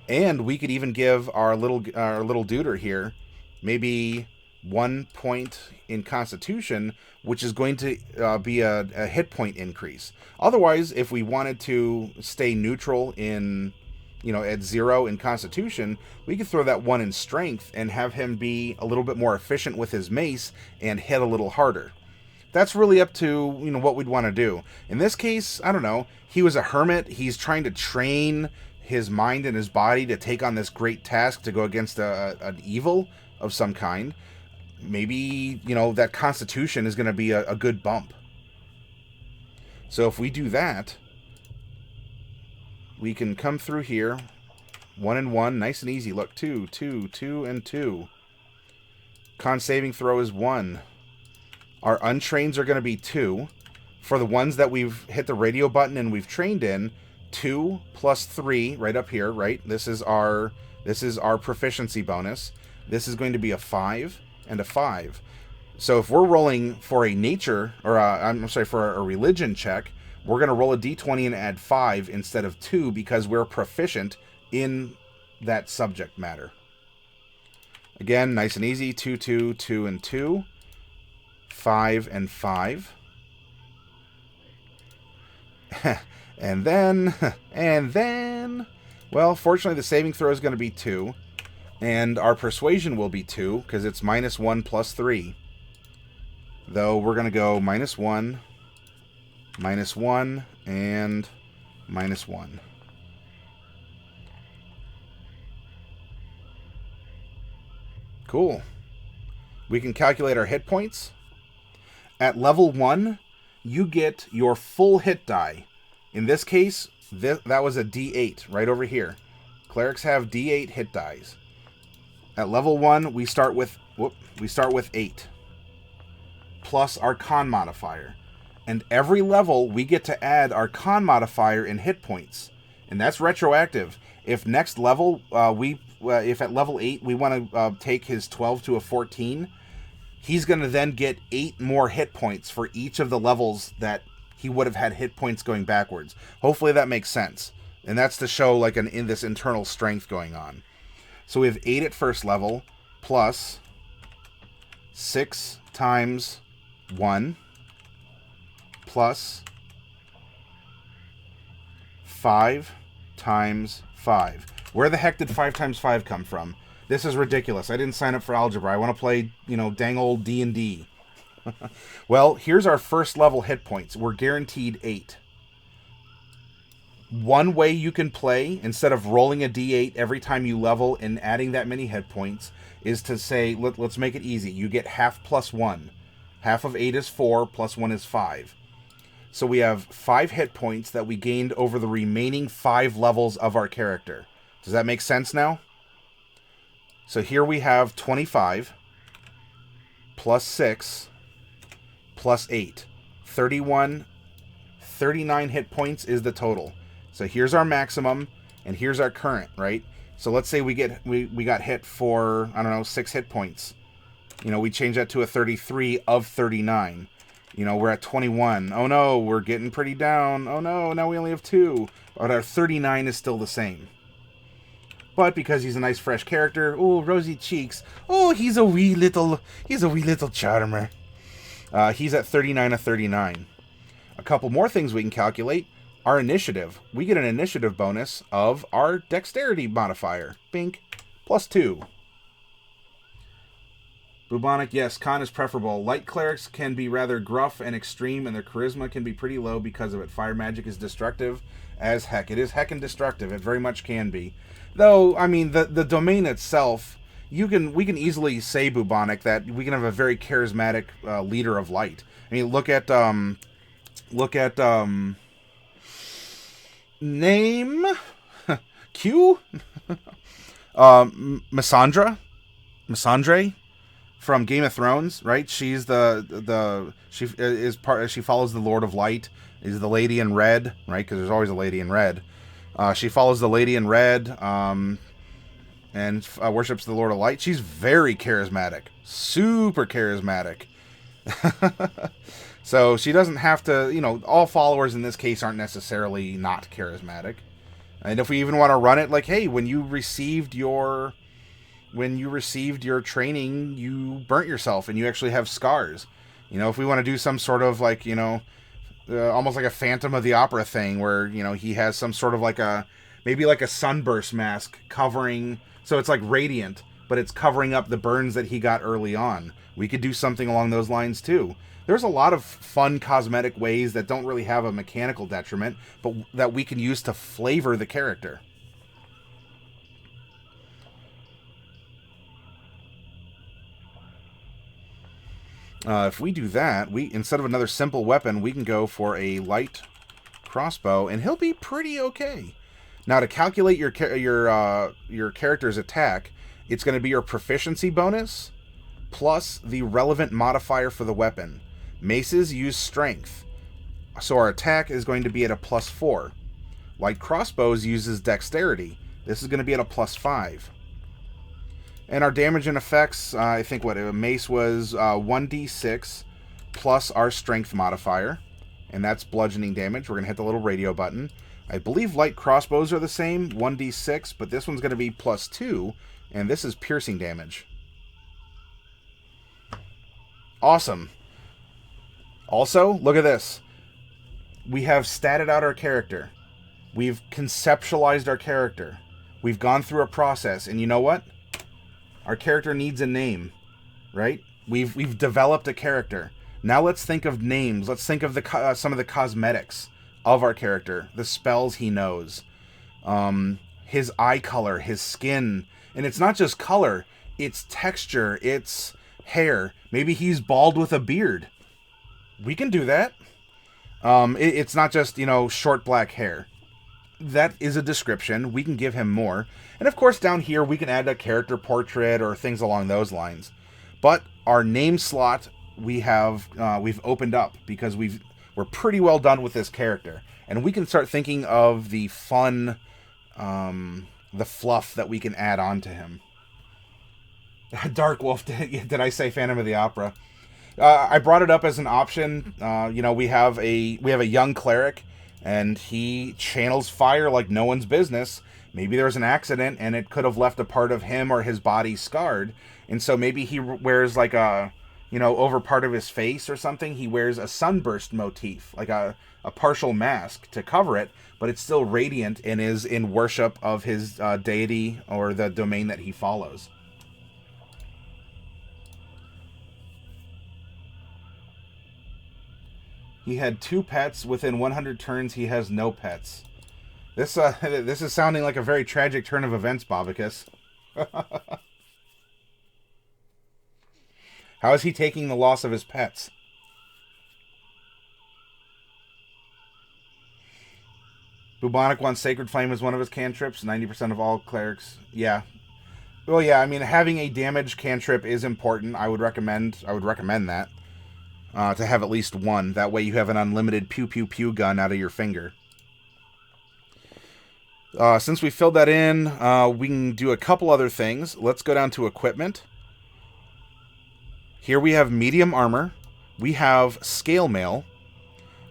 and we could even give our little duder here maybe 1 point in Constitution, which is going to be a hit point increase. Otherwise, if we wanted to stay neutral in, at 0 in Constitution, we could throw that 1 in Strength and have him be a little bit more efficient with his mace and hit a little harder. That's really up to, what we'd want to do. In this case, I don't know. He was a hermit. He's trying to train his mind and his body to take on this great task to go against an evil of some kind. Maybe, that Constitution is going to be a good bump. So if we do that, we can come through here. 1 and 1, nice and easy. Look, 2, 2, 2, and 2. Con saving throw is 1. Our untrains are going to be 2. For the ones that we've hit the radio button and we've trained in, 2 plus 3 right up here, right? This is our proficiency bonus. This is going to be a 5 and a 5. So if we're rolling for a nature, or for a religion check, we're going to roll a d20 and add 5 instead of 2 because we're proficient in that subject matter. Again, nice and easy. 2, 2, 2, and 2. 5 and 5. and then, well, fortunately the saving throw is going to be 2. And our persuasion will be 2, because it's -1 plus 3. Though we're going to go -1, -1, and -1. Cool. We can calculate our hit points. At level 1, you get your full hit die. In this case, that was a D8 right over here. Clerics have D8 hit dies. At level 1, we start with 8 plus our con modifier, and every level we get to add our con modifier in hit points, and that's retroactive. If next level if at level 8 we want to take his 12 to a 14, he's going to then get 8 more hit points for each of the levels that he would have had hit points going backwards. Hopefully that makes sense, and that's to show like in this internal strength going on. So we have 8 at first level, plus 6 times 1, plus 5 times 5. Where the heck did 5 times 5 come from? This is ridiculous. I didn't sign up for algebra. I want to play, dang old D&D. Well, here's our first level hit points. We're guaranteed 8. One way you can play, instead of rolling a d8 every time you level and adding that many hit points, is to say, let's make it easy. You get half plus 1. Half of 8 is 4, plus 1 is 5. So we have 5 hit points that we gained over the remaining 5 levels of our character. Does that make sense now? So here we have 25, plus 6, plus 8. 39 hit points is the total. So here's our maximum, and here's our current, right? So let's say we got hit for, 6 hit points. We change that to a 33 of 39. We're at 21. Oh no, we're getting pretty down. Oh no, now we only have 2. But our 39 is still the same. But because he's a nice fresh character, oh, rosy cheeks. Oh, he's a wee little charmer. He's at 39 of 39. couple more things we can calculate. Our initiative. We get an initiative bonus of our dexterity modifier. Bink. +2. Bubonic, yes, con is preferable. Light clerics can be rather gruff and extreme, and their charisma can be pretty low because of it. Fire magic is destructive as heck. It is heckin' destructive. It very much can be. Though, I mean, the domain itself, we can easily say, Bubonic, that we can have a very charismatic leader of light. I mean, look at name Q Missandre from Game of Thrones, right? She's she follows the Lord of Light, is the lady in red, right? Because there's always a lady in red. She follows the lady in red and worships the Lord of Light. She's very charismatic, super charismatic. So she doesn't have to, all followers in this case aren't necessarily not charismatic. And if we even want to run it like, hey, when you received your training, you burnt yourself and you actually have scars. If we want to do some sort of like, almost like a Phantom of the Opera thing where, he has some sort of maybe like a sunburst mask covering, so it's like radiant, but it's covering up the burns that he got early on. We could do something along those lines too. There's a lot of fun cosmetic ways that don't really have a mechanical detriment, but that we can use to flavor the character. If we do that, instead of another simple weapon, we can go for a light crossbow, and he'll be pretty okay. Now, to calculate your character's attack, it's going to be your proficiency bonus plus the relevant modifier for the weapon. Maces use strength, so our attack is going to be at a +4. Light crossbows uses dexterity. This is going to be at a +5. And our damage and effects, I think a mace was 1d6 plus our strength modifier, and that's bludgeoning damage. We're going to hit the little radio button. I believe light crossbows are the same, 1d6, but this one's going to be +2, and this is piercing damage. Awesome. Also, look at this. We have statted out our character. We've conceptualized our character. We've gone through a process, and you know what? Our character needs a name, right? We've developed a character. Now let's think of names. Let's think of some of the cosmetics of our character, the spells he knows, his eye color, his skin, and it's not just color, it's texture, it's hair. Maybe he's bald with a beard. We can do that. It's not just, short black hair. That is a description. We can give him more. And of course, down here, we can add a character portrait or things along those lines. But our name slot, we've opened up because we're pretty well done with this character. And we can start thinking of the fun, the fluff that we can add on to him. Dark Wolf, did I say Phantom of the Opera? I brought it up as an option. We have a young cleric, and he channels fire like no one's business. Maybe there was an accident, and it could have left a part of him or his body scarred. And so maybe he wears like over part of his face or something, he wears a sunburst motif, like a partial mask to cover it, but it's still radiant and is in worship of his deity or the domain that he follows. He had 2 pets. Within 100 turns, he has no pets. This is sounding like a very tragic turn of events, Bobicus. How is he taking the loss of his pets? Bubonic wants Sacred Flame as one of his cantrips. 90% of all clerics. Yeah. Well, yeah, I mean, having a damage cantrip is important. I would recommend that. To have at least one. That way you have an unlimited pew-pew-pew gun out of your finger. Since we filled that in, we can do a couple other things. Let's go down to equipment. Here we have medium armor. We have scale mail,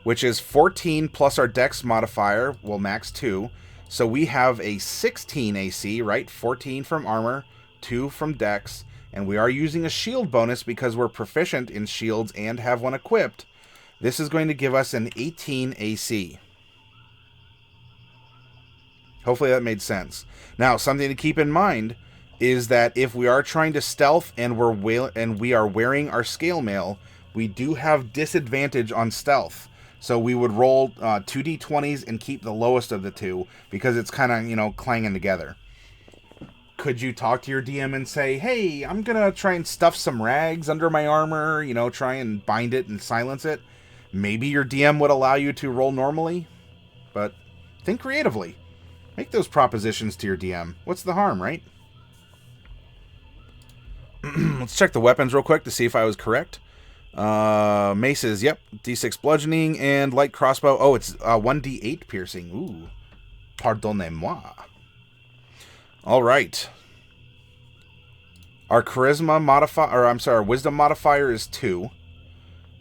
which is 14 plus our dex modifier, well, max 2. So we have a 16 AC, right? 14 from armor, 2 from dex. And we are using a shield bonus because we're proficient in shields and have one equipped. This is going to give us an 18 AC. Hopefully that made sense. Now, something to keep in mind is that if we are trying to stealth and we are wearing our scale mail, we do have disadvantage on stealth. So we would roll 2d20s and keep the lowest of the two because it's kind of, clanging together. Could you talk to your DM and say, hey, I'm going to try and stuff some rags under my armor, try and bind it and silence it? Maybe your DM would allow you to roll normally, but think creatively. Make those propositions to your DM. What's the harm, right? Let's check the weapons real quick to see if I was correct. Maces, yep. D6 bludgeoning and light crossbow. Oh, it's 1d8 piercing. Ooh. Pardonnez-moi. All right. Our charisma modifier, our wisdom modifier is 2,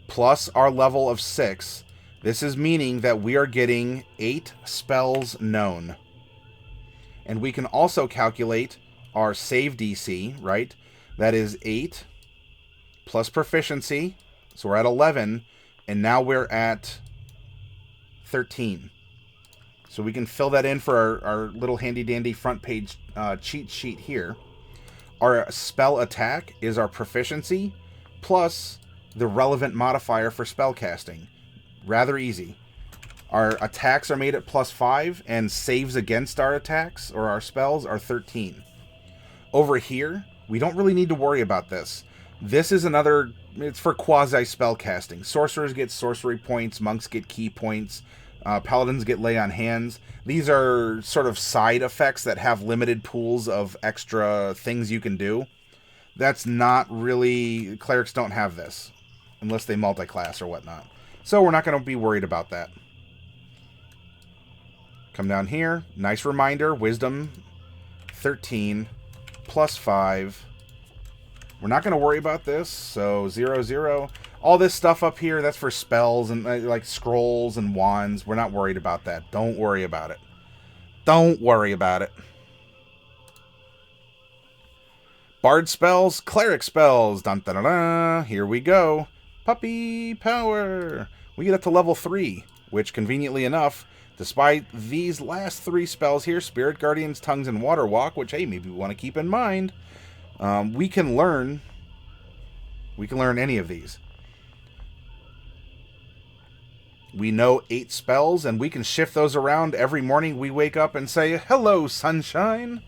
plus our level of 6. This is meaning that we are getting 8 spells known. And we can also calculate our save DC, right? That is 8 plus proficiency. So we're at 11, and now we're at 13. So we can fill that in for our little handy-dandy front page cheat sheet here. Our spell attack is our proficiency plus the relevant modifier for spell casting. Rather easy. Our attacks are made at +5, and saves against our attacks or our spells are 13. Over here, we don't really need to worry about this. This is it's for quasi-spell casting. Sorcerers get sorcery points, monks get key points, paladins get lay on hands. These are sort of side effects that have limited pools of extra things you can do. That's not really... Clerics don't have this, unless they multi-class or whatnot. So we're not going to be worried about that. Come down here. Nice reminder. Wisdom 13 plus 5. We're not going to worry about this. So 0, 0. All this stuff up here, that's for spells and like scrolls and wands. We're not worried about that. Don't worry about it. Don't worry about it. Bard spells, cleric spells. Dun, dun, dun, dun. Here we go. Puppy power. We get up to level 3, which conveniently enough, despite these last 3 spells here, Spirit Guardians, Tongues, and Water Walk, which, hey, maybe we want to keep in mind, we can learn any of these. We know 8 spells, and we can shift those around every morning we wake up and say, hello, sunshine.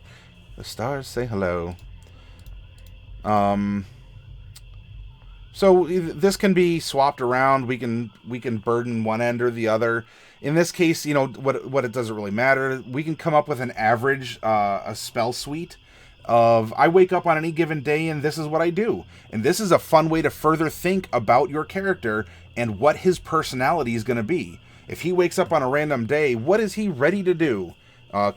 The stars say hello. So this can be swapped around. We can burden one end or the other. In this case, what it doesn't really matter. We can come up with an average a spell suite of I wake up on any given day and this is what I do. And this is a fun way to further think about your character and what his personality is going to be. If he wakes up on a random day, what is he ready to do?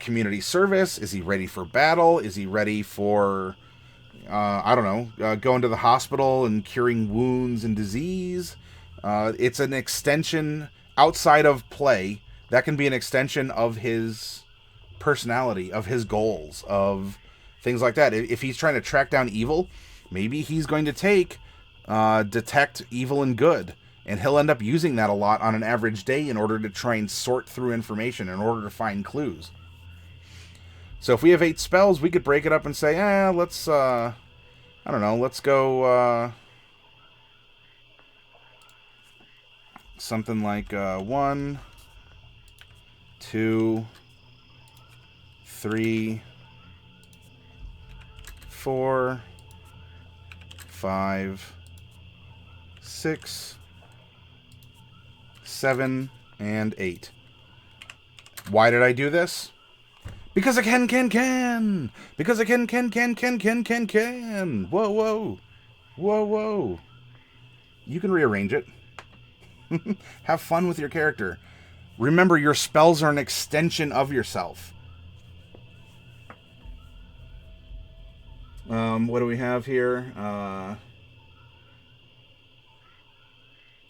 Community service? Is he ready for battle? Is he ready for... going to the hospital and curing wounds and disease. It's an extension outside of play. That can be an extension of his personality, of his goals, of things like that. If he's trying to track down evil, maybe he's going to take detect evil and good. And he'll end up using that a lot on an average day in order to try and sort through information, in order to find clues. So if we have 8 spells, we could break it up and say, let's, let's go, something like 1, 2, 3, 4, 5, 6, 7, and 8. Why did I do this? Because I can. Because I can. Whoa. You can rearrange it. Have fun with your character. Remember, your spells are an extension of yourself. What do we have here?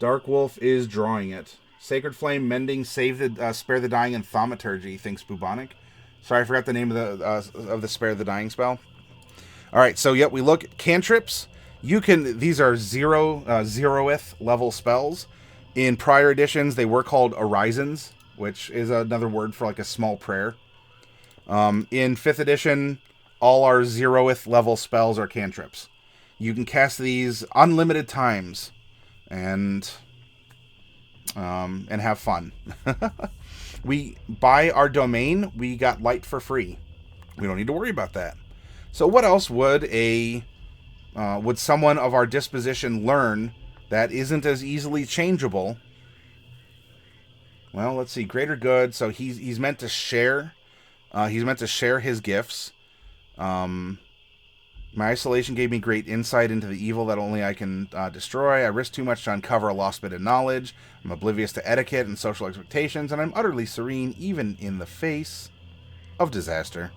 Dark Wolf is drawing it. Sacred Flame, Mending, Spare the Dying, and Thaumaturgy, thinks Bubonic. Sorry, I forgot the name of the Spare the Dying spell. All right, so we look at cantrips. These are zeroth level spells. In prior editions, they were called orisons, which is another word for like a small prayer. In 5th edition, all our 0th level spells are cantrips. You can cast these unlimited times and have fun. We buy our domain, we got light for free. We don't need to worry about that. So what else would would someone of our disposition learn that isn't as easily changeable? Well, let's see. Greater good. So he's meant to share. He's meant to share his gifts. My isolation gave me great insight into the evil that only I can destroy. I risk too much to uncover a lost bit of knowledge. I'm oblivious to etiquette and social expectations, and I'm utterly serene even in the face of disaster.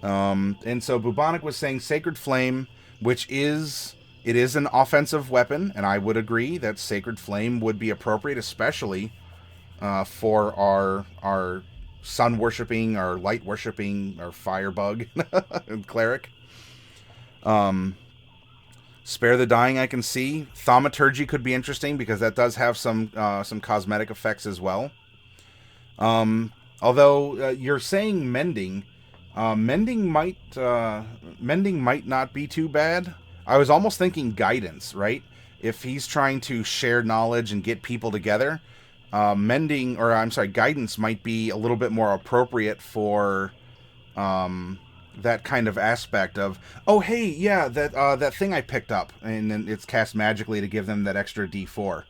And so Bubonic was saying Sacred Flame, which is an offensive weapon, and I would agree that Sacred Flame would be appropriate, especially for our sun worshipping, our light worshipping, our firebug cleric. Spare the Dying, I can see. Thaumaturgy could be interesting because that does have some cosmetic effects as well. Although you're saying mending. Mending might not be too bad. I was almost thinking guidance, right? If he's trying to share knowledge and get people together, guidance might be a little bit more appropriate for that kind of aspect of, oh hey, yeah, that thing I picked up, and then it's cast magically to give them that extra D4.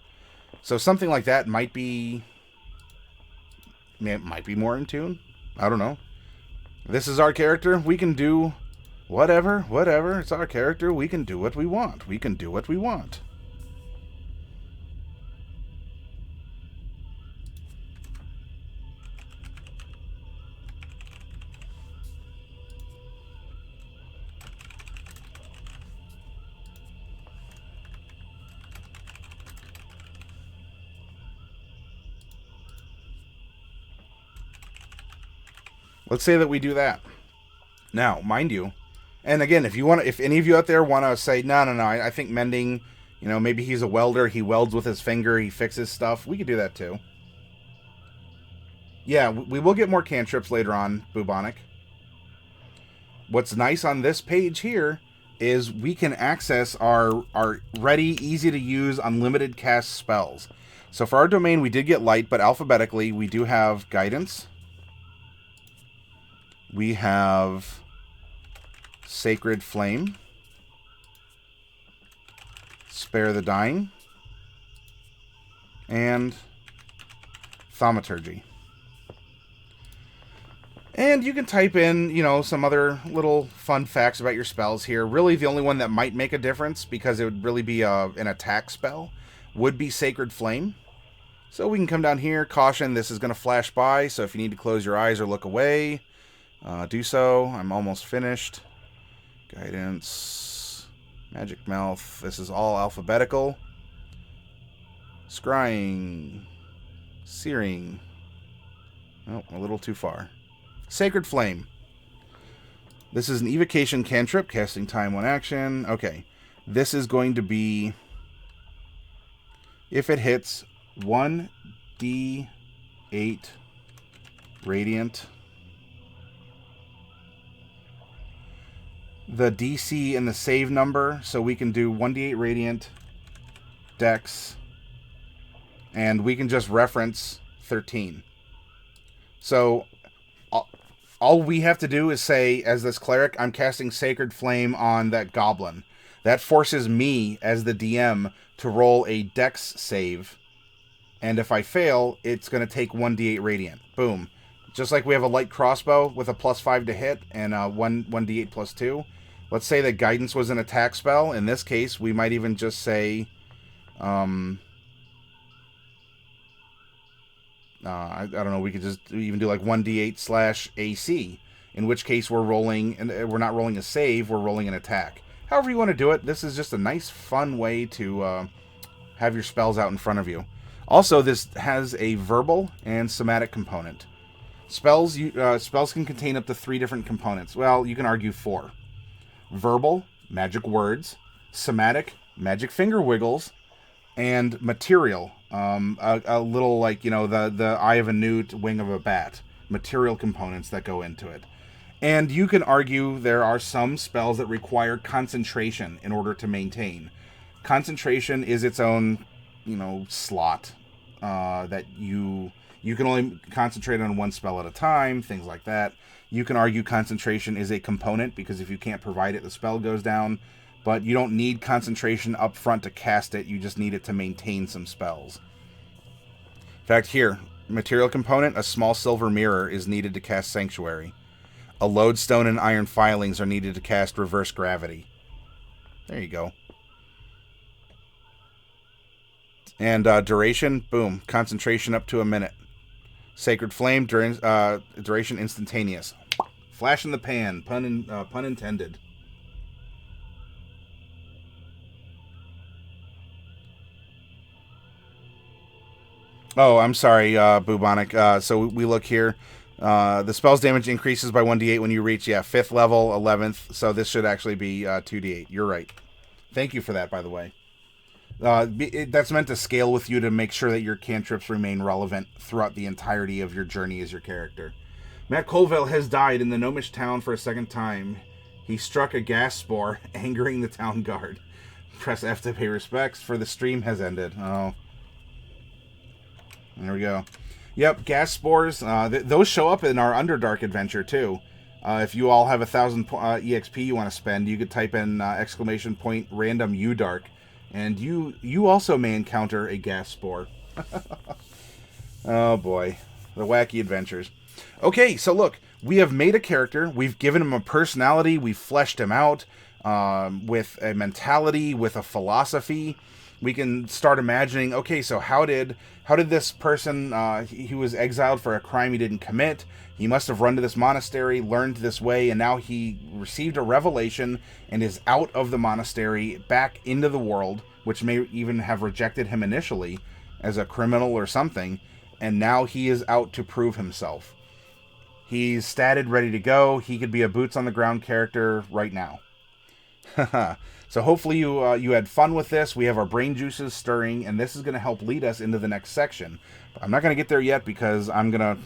So something like that might be more in tune. I don't know. This is our character. We can do whatever. It's our character. We can do what we want. Let's say that we do that. Now, mind you, and again, if any of you out there want to say, no, I think mending, maybe he's a welder, he welds with his finger, he fixes stuff, we could do that too. Yeah, we will get more cantrips later on, Bubonic. What's nice on this page here is we can access our ready, easy to use, unlimited cast spells. So for our domain, we did get light, but alphabetically, we do have guidance. We have Sacred Flame, Spare the Dying, and Thaumaturgy. And you can type in, some other little fun facts about your spells here. Really, the only one that might make a difference, because it would really be an attack spell, would be Sacred Flame. So we can come down here, caution, this is going to flash by, so if you need to close your eyes or look away, do so. I'm almost finished. Guidance, Magic Mouth, this is all alphabetical. Scrying, Searing, oh, a little too far. Sacred Flame. This is an evocation cantrip, casting time 1 action. Okay, this is going to be, if it hits, 1d8 radiant. The DC and the save number, so we can do 1d8 radiant, dex, and we can just reference 13. So all we have to do is say, as this cleric, I'm casting Sacred Flame on that goblin. That forces me, as the DM, to roll a dex save, and if I fail, it's going to take 1d8 radiant. Boom. Just like we have a light crossbow with a +5 to hit and 1d8 +2. Let's say that guidance was an attack spell. In this case, we might even just say, I don't know, we could just even do like 1d8/AC, in which case we're rolling, and we're not rolling a save, we're rolling an attack. However you want to do it, this is just a nice, fun way to have your spells out in front of you. Also, this has a verbal and somatic component. Spells can contain up to 3 different components. Well, you can argue 4. Verbal, magic words. Somatic, magic finger wiggles, and material. A little like, the eye of a newt, wing of a bat. Material components that go into it. And you can argue there are some spells that require concentration in order to maintain. Concentration is its own, slot that you can only concentrate on one spell at a time, things like that. You can argue concentration is a component because if you can't provide it, the spell goes down. But you don't need concentration up front to cast it. You just need it to maintain some spells. In fact, here, material component, a small silver mirror is needed to cast Sanctuary. A lodestone and iron filings are needed to cast Reverse Gravity. There you go. And duration, boom, concentration up to a minute. Sacred Flame, duration instantaneous. Flash in the pan, pun intended. Oh, I'm sorry, Bubonic. So we look here. The spell's damage increases by 1d8 when you reach, 5th level, 11th. So this should actually be 2d8. You're right. Thank you for that, by the way. That's meant to scale with you to make sure that your cantrips remain relevant throughout the entirety of your journey as your character. Matt Colville has died in the gnomish town for a second time. He struck a gas spore, angering the town guard. Press F to pay respects, for the stream has ended. Oh. There we go. Yep, gas spores. Those show up in our Underdark adventure, too. If you all have 1,000 EXP you want to spend, you could type in ! Random Udark. And you also may encounter a gas spore. Oh, boy. The wacky adventures. Okay, so look. We have made a character. We've given him a personality. We've fleshed him out with a mentality, with a philosophy. We can start imagining, okay, so how did this person, he was exiled for a crime he didn't commit. He must have run to this monastery, learned this way, and now he received a revelation and is out of the monastery, back into the world, which may even have rejected him initially as a criminal or something, and now he is out to prove himself. He's statted, ready to go. He could be a boots-on-the-ground character right now. So hopefully you had fun with this. We have our brain juices stirring, and this is going to help lead us into the next section. I'm not going to get there yet because I'm gonna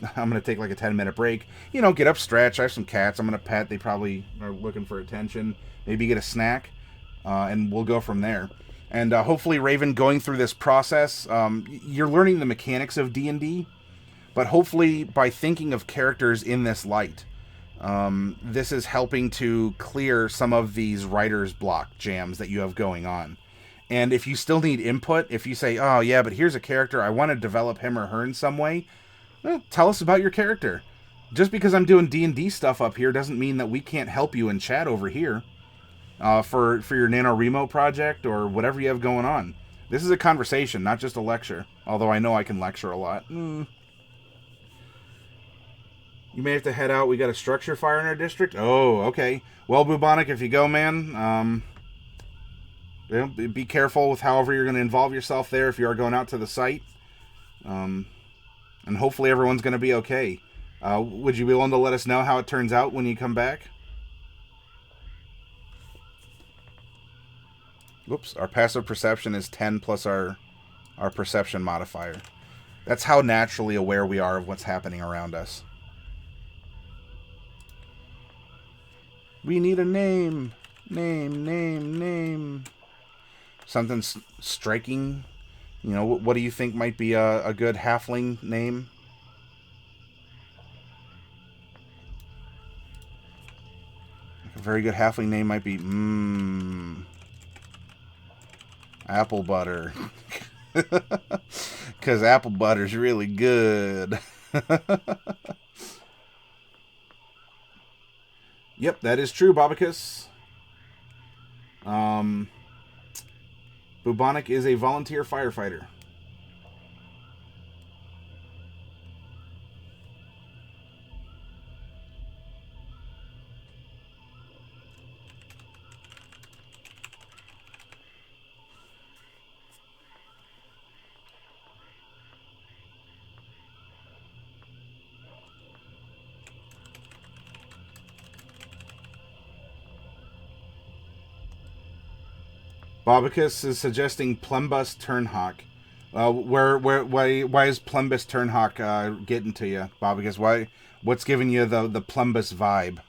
take like a 10-minute break. Get up, stretch. I have some cats I'm going to pet. They probably are looking for attention. Maybe get a snack, and we'll go from there. And hopefully, Raven, going through this process, you're learning the mechanics of D&D, but hopefully by thinking of characters in this light, this is helping to clear some of these writer's block jams that you have going on. And if you still need input, if you say, oh yeah, but here's a character, I want to develop him or her in some way, well, tell us about your character. Just because I'm doing D&D stuff up here doesn't mean that we can't help you in chat over here for your NaNoWriMo project or whatever you have going on. This is a conversation, not just a lecture. Although I know I can lecture a lot. You may have to head out. We got a structure fire in our district. Oh, okay. Well, Bubonic, if you go, man, be careful with however you're going to involve yourself there if you are going out to the site. And hopefully everyone's going to be okay. Would you be willing to let us know how it turns out when you come back? Whoops, our passive perception is 10 plus our perception modifier. That's how naturally aware we are of what's happening around us. We need a name. Name. Something striking. What do you think might be a good halfling name? A very good halfling name might be apple butter. Because apple butter's really good. Yep, that is true, Bobicus. Bubonic is a volunteer firefighter. Bobicus is suggesting Plumbus Turnhock. Why is Plumbus Turnhock getting to you, Bobicus? What's giving you the Plumbus vibe?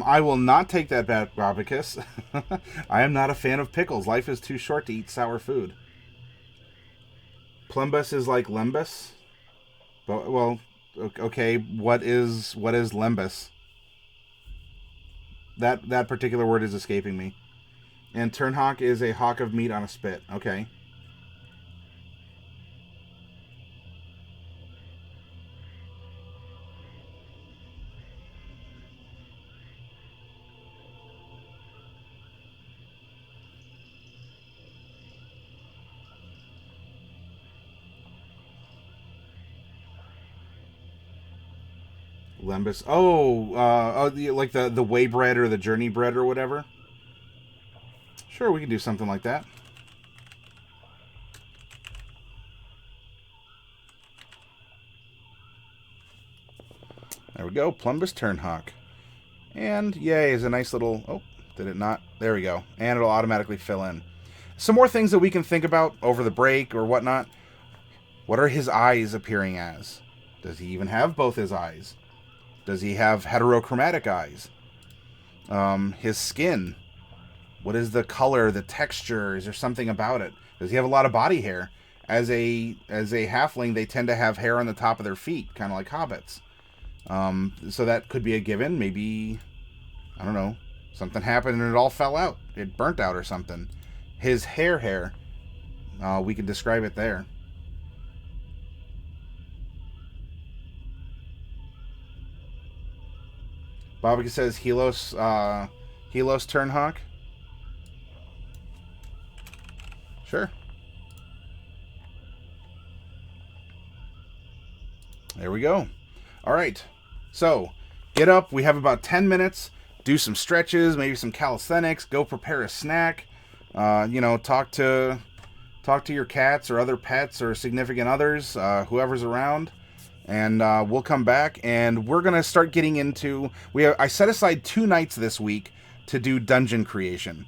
I will not take that back, Bobicus. I am not a fan of pickles. Life is too short to eat sour food. Plumbus is like Lembus? Well, okay, what is Lembus? That particular word is escaping me. And Turnhock is a hawk of meat on a spit. Okay. Lembus. Like the way bread or the journey bread or whatever. Sure, we can do something like that. There we go, Plumbus Turnhock. And yay, is a nice little... Oh, did it not? There we go. And it'll automatically fill in. Some more things that we can think about over the break or whatnot. What are his eyes appearing as? Does he even have both his eyes? Does he have heterochromatic eyes? His skin. What is the color, the texture? Is there something about it? Does he have a lot of body hair? As a halfling, they tend to have hair on the top of their feet, kind of like hobbits. So that could be a given. Maybe, I don't know, something happened and it all fell out. It burnt out or something. His hair. We can describe it there. Bobby says Helos Turnhock. Sure. There we go. All right. So, get up. We have about 10 minutes. Do some stretches, maybe some calisthenics. Go prepare a snack. Talk to your cats or other pets or significant others, whoever's around. And we'll come back, and we're going to start getting into... I set aside 2 nights this week to do dungeon creation.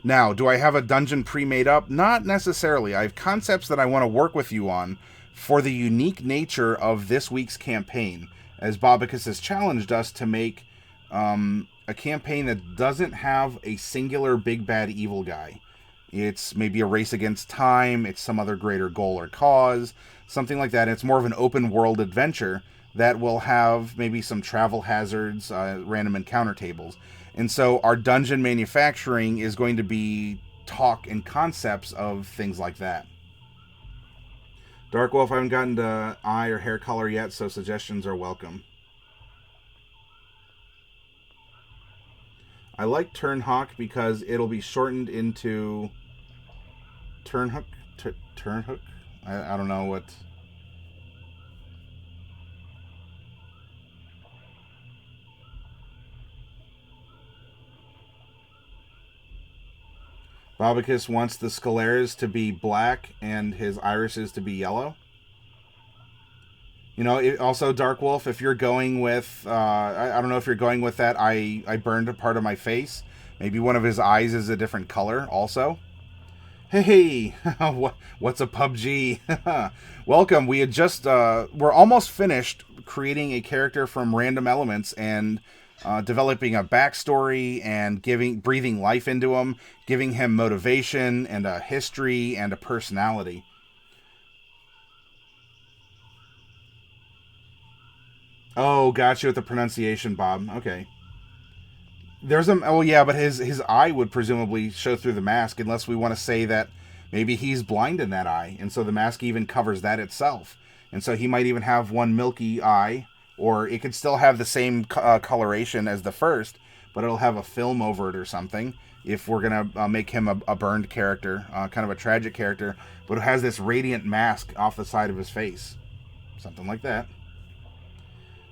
Now, do I have a dungeon pre-made up? Not necessarily. I have concepts that I want to work with you on for the unique nature of this week's campaign, as Bobicus has challenged us to make a campaign that doesn't have a singular big bad evil guy. It's maybe a race against time, it's some other greater goal or cause, something like that. It's more of an open world adventure that will have maybe some travel hazards, random encounter tables. And so our dungeon manufacturing is going to be talk and concepts of things like that. Dark Wolf, I haven't gotten to eye or hair color yet, so suggestions are welcome. I like Turnhock because it'll be shortened into Turnhook. Turnhook? I don't know what... Bobicus wants the scalaires to be black and his irises to be yellow. Also, Dark Wolf, if you're going with... I don't know if you're going with that. I burned a part of my face. Maybe one of his eyes is a different color also. Hey, what's a PUBG? Welcome. We had just... we're almost finished creating a character from random elements and... developing a backstory and breathing life into him, giving him motivation and a history and a personality. Oh, got you with the pronunciation, Bob. Okay. But his eye would presumably show through the mask unless we want to say that maybe he's blind in that eye, and so the mask even covers that itself. And so he might even have one milky eye, or it could still have the same coloration as the first, but it'll have a film over it or something, if we're going to make him a burned character, kind of a tragic character, but it has this radiant mask off the side of his face. Something like that.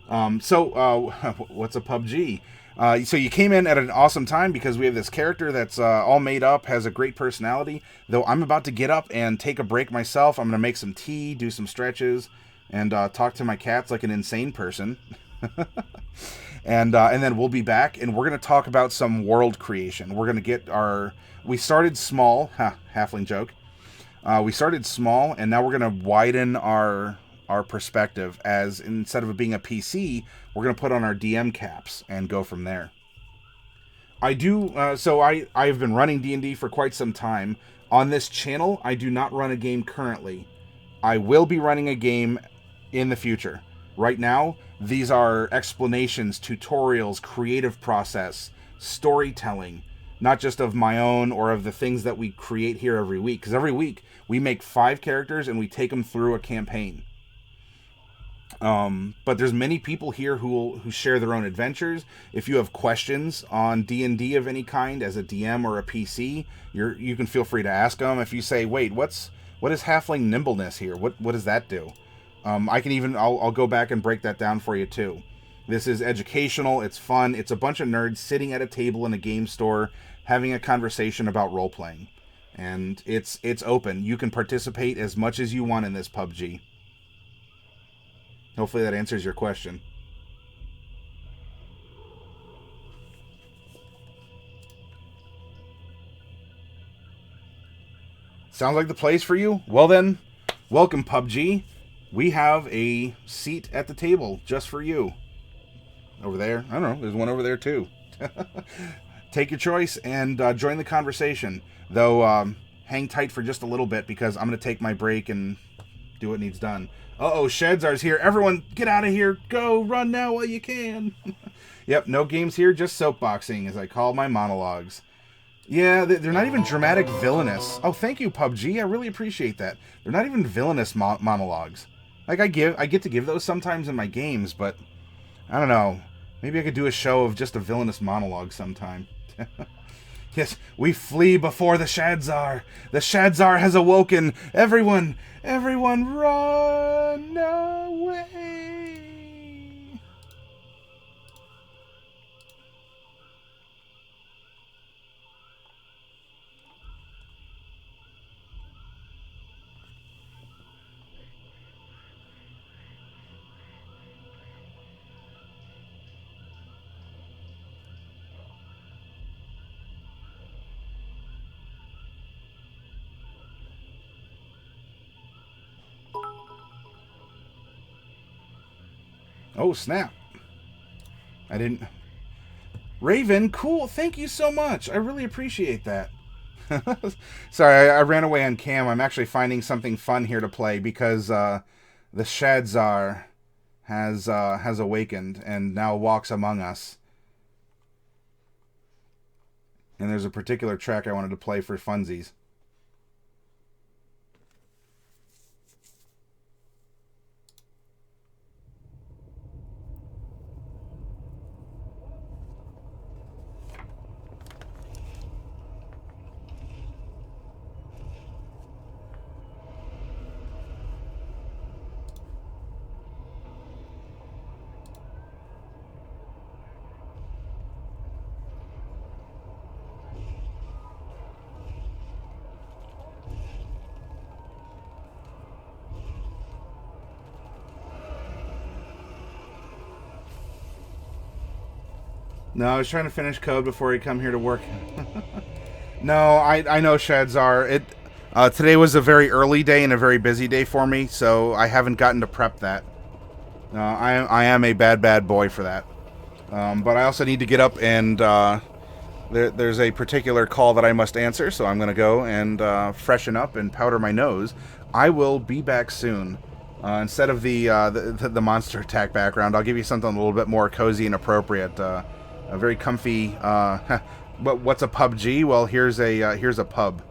What's a PUBG? So you came in at an awesome time because we have this character that's all made up, has a great personality. Though I'm about to get up and take a break myself. I'm going to make some tea, do some stretches, and talk to my cats like an insane person. And then we'll be back, and we're going to talk about some world creation. We're going to get our... We started small. Halfling joke. We started small, and now we're going to widen our perspective, as instead of it being a PC, we're going to put on our DM caps and go from there. I've been running D&D for quite some time. On this channel, I do not run a game currently. I will be running a game in the future. Right now, these are explanations, tutorials, creative process, storytelling, not just of my own or of the things that we create here every week. Because every week, we make 5 characters and we take them through a campaign. But there's many people here who share their own adventures. If you have questions on D&D of any kind as a DM or a PC, you can feel free to ask them. If you say, wait, what is halfling nimbleness here? What does that do? I'll go back and break that down for you too. This is educational. It's fun. It's a bunch of nerds sitting at a table in a game store having a conversation about role-playing. And it's open. You can participate as much as you want in this PUBG. Hopefully that answers your question. Sounds like the place for you? Well then, welcome PUBG. We have a seat at the table just for you. Over there. I don't know. There's one over there too. Take your choice and join the conversation. Though, hang tight for just a little bit because I'm going to take my break and do what needs done. Uh-oh, Shedzar's here. Everyone, get out of here. Go, run now while you can. Yep, no games here, just soapboxing, as I call my monologues. Yeah, they're not even dramatic villainous. Oh, thank you, PUBG. I really appreciate that. They're not even villainous monologues. Like, I get to give those sometimes in my games, but I don't know. Maybe I could do a show of just a villainous monologue sometime. Yes, we flee before the Shadzar. The Shadzar has awoken. Everyone run away. Oh, snap. I didn't... Raven, cool. Thank you so much. I really appreciate that. Sorry, I ran away on cam. I'm actually finding something fun here to play because the Shadzar has awakened and now walks among us. And there's a particular track I wanted to play for funsies. No, I was trying to finish code before he come here to work. No, I know Shadzar. Today was a very early day and a very busy day for me, so I haven't gotten to prep that. I am a bad boy for that. But I also need to get up and there's a particular call that I must answer, so I'm going to go and freshen up and powder my nose. I will be back soon. Instead of the monster attack background, I'll give you something a little bit more cozy and appropriate. A very comfy. What's a PUBG? Well, here's a pub.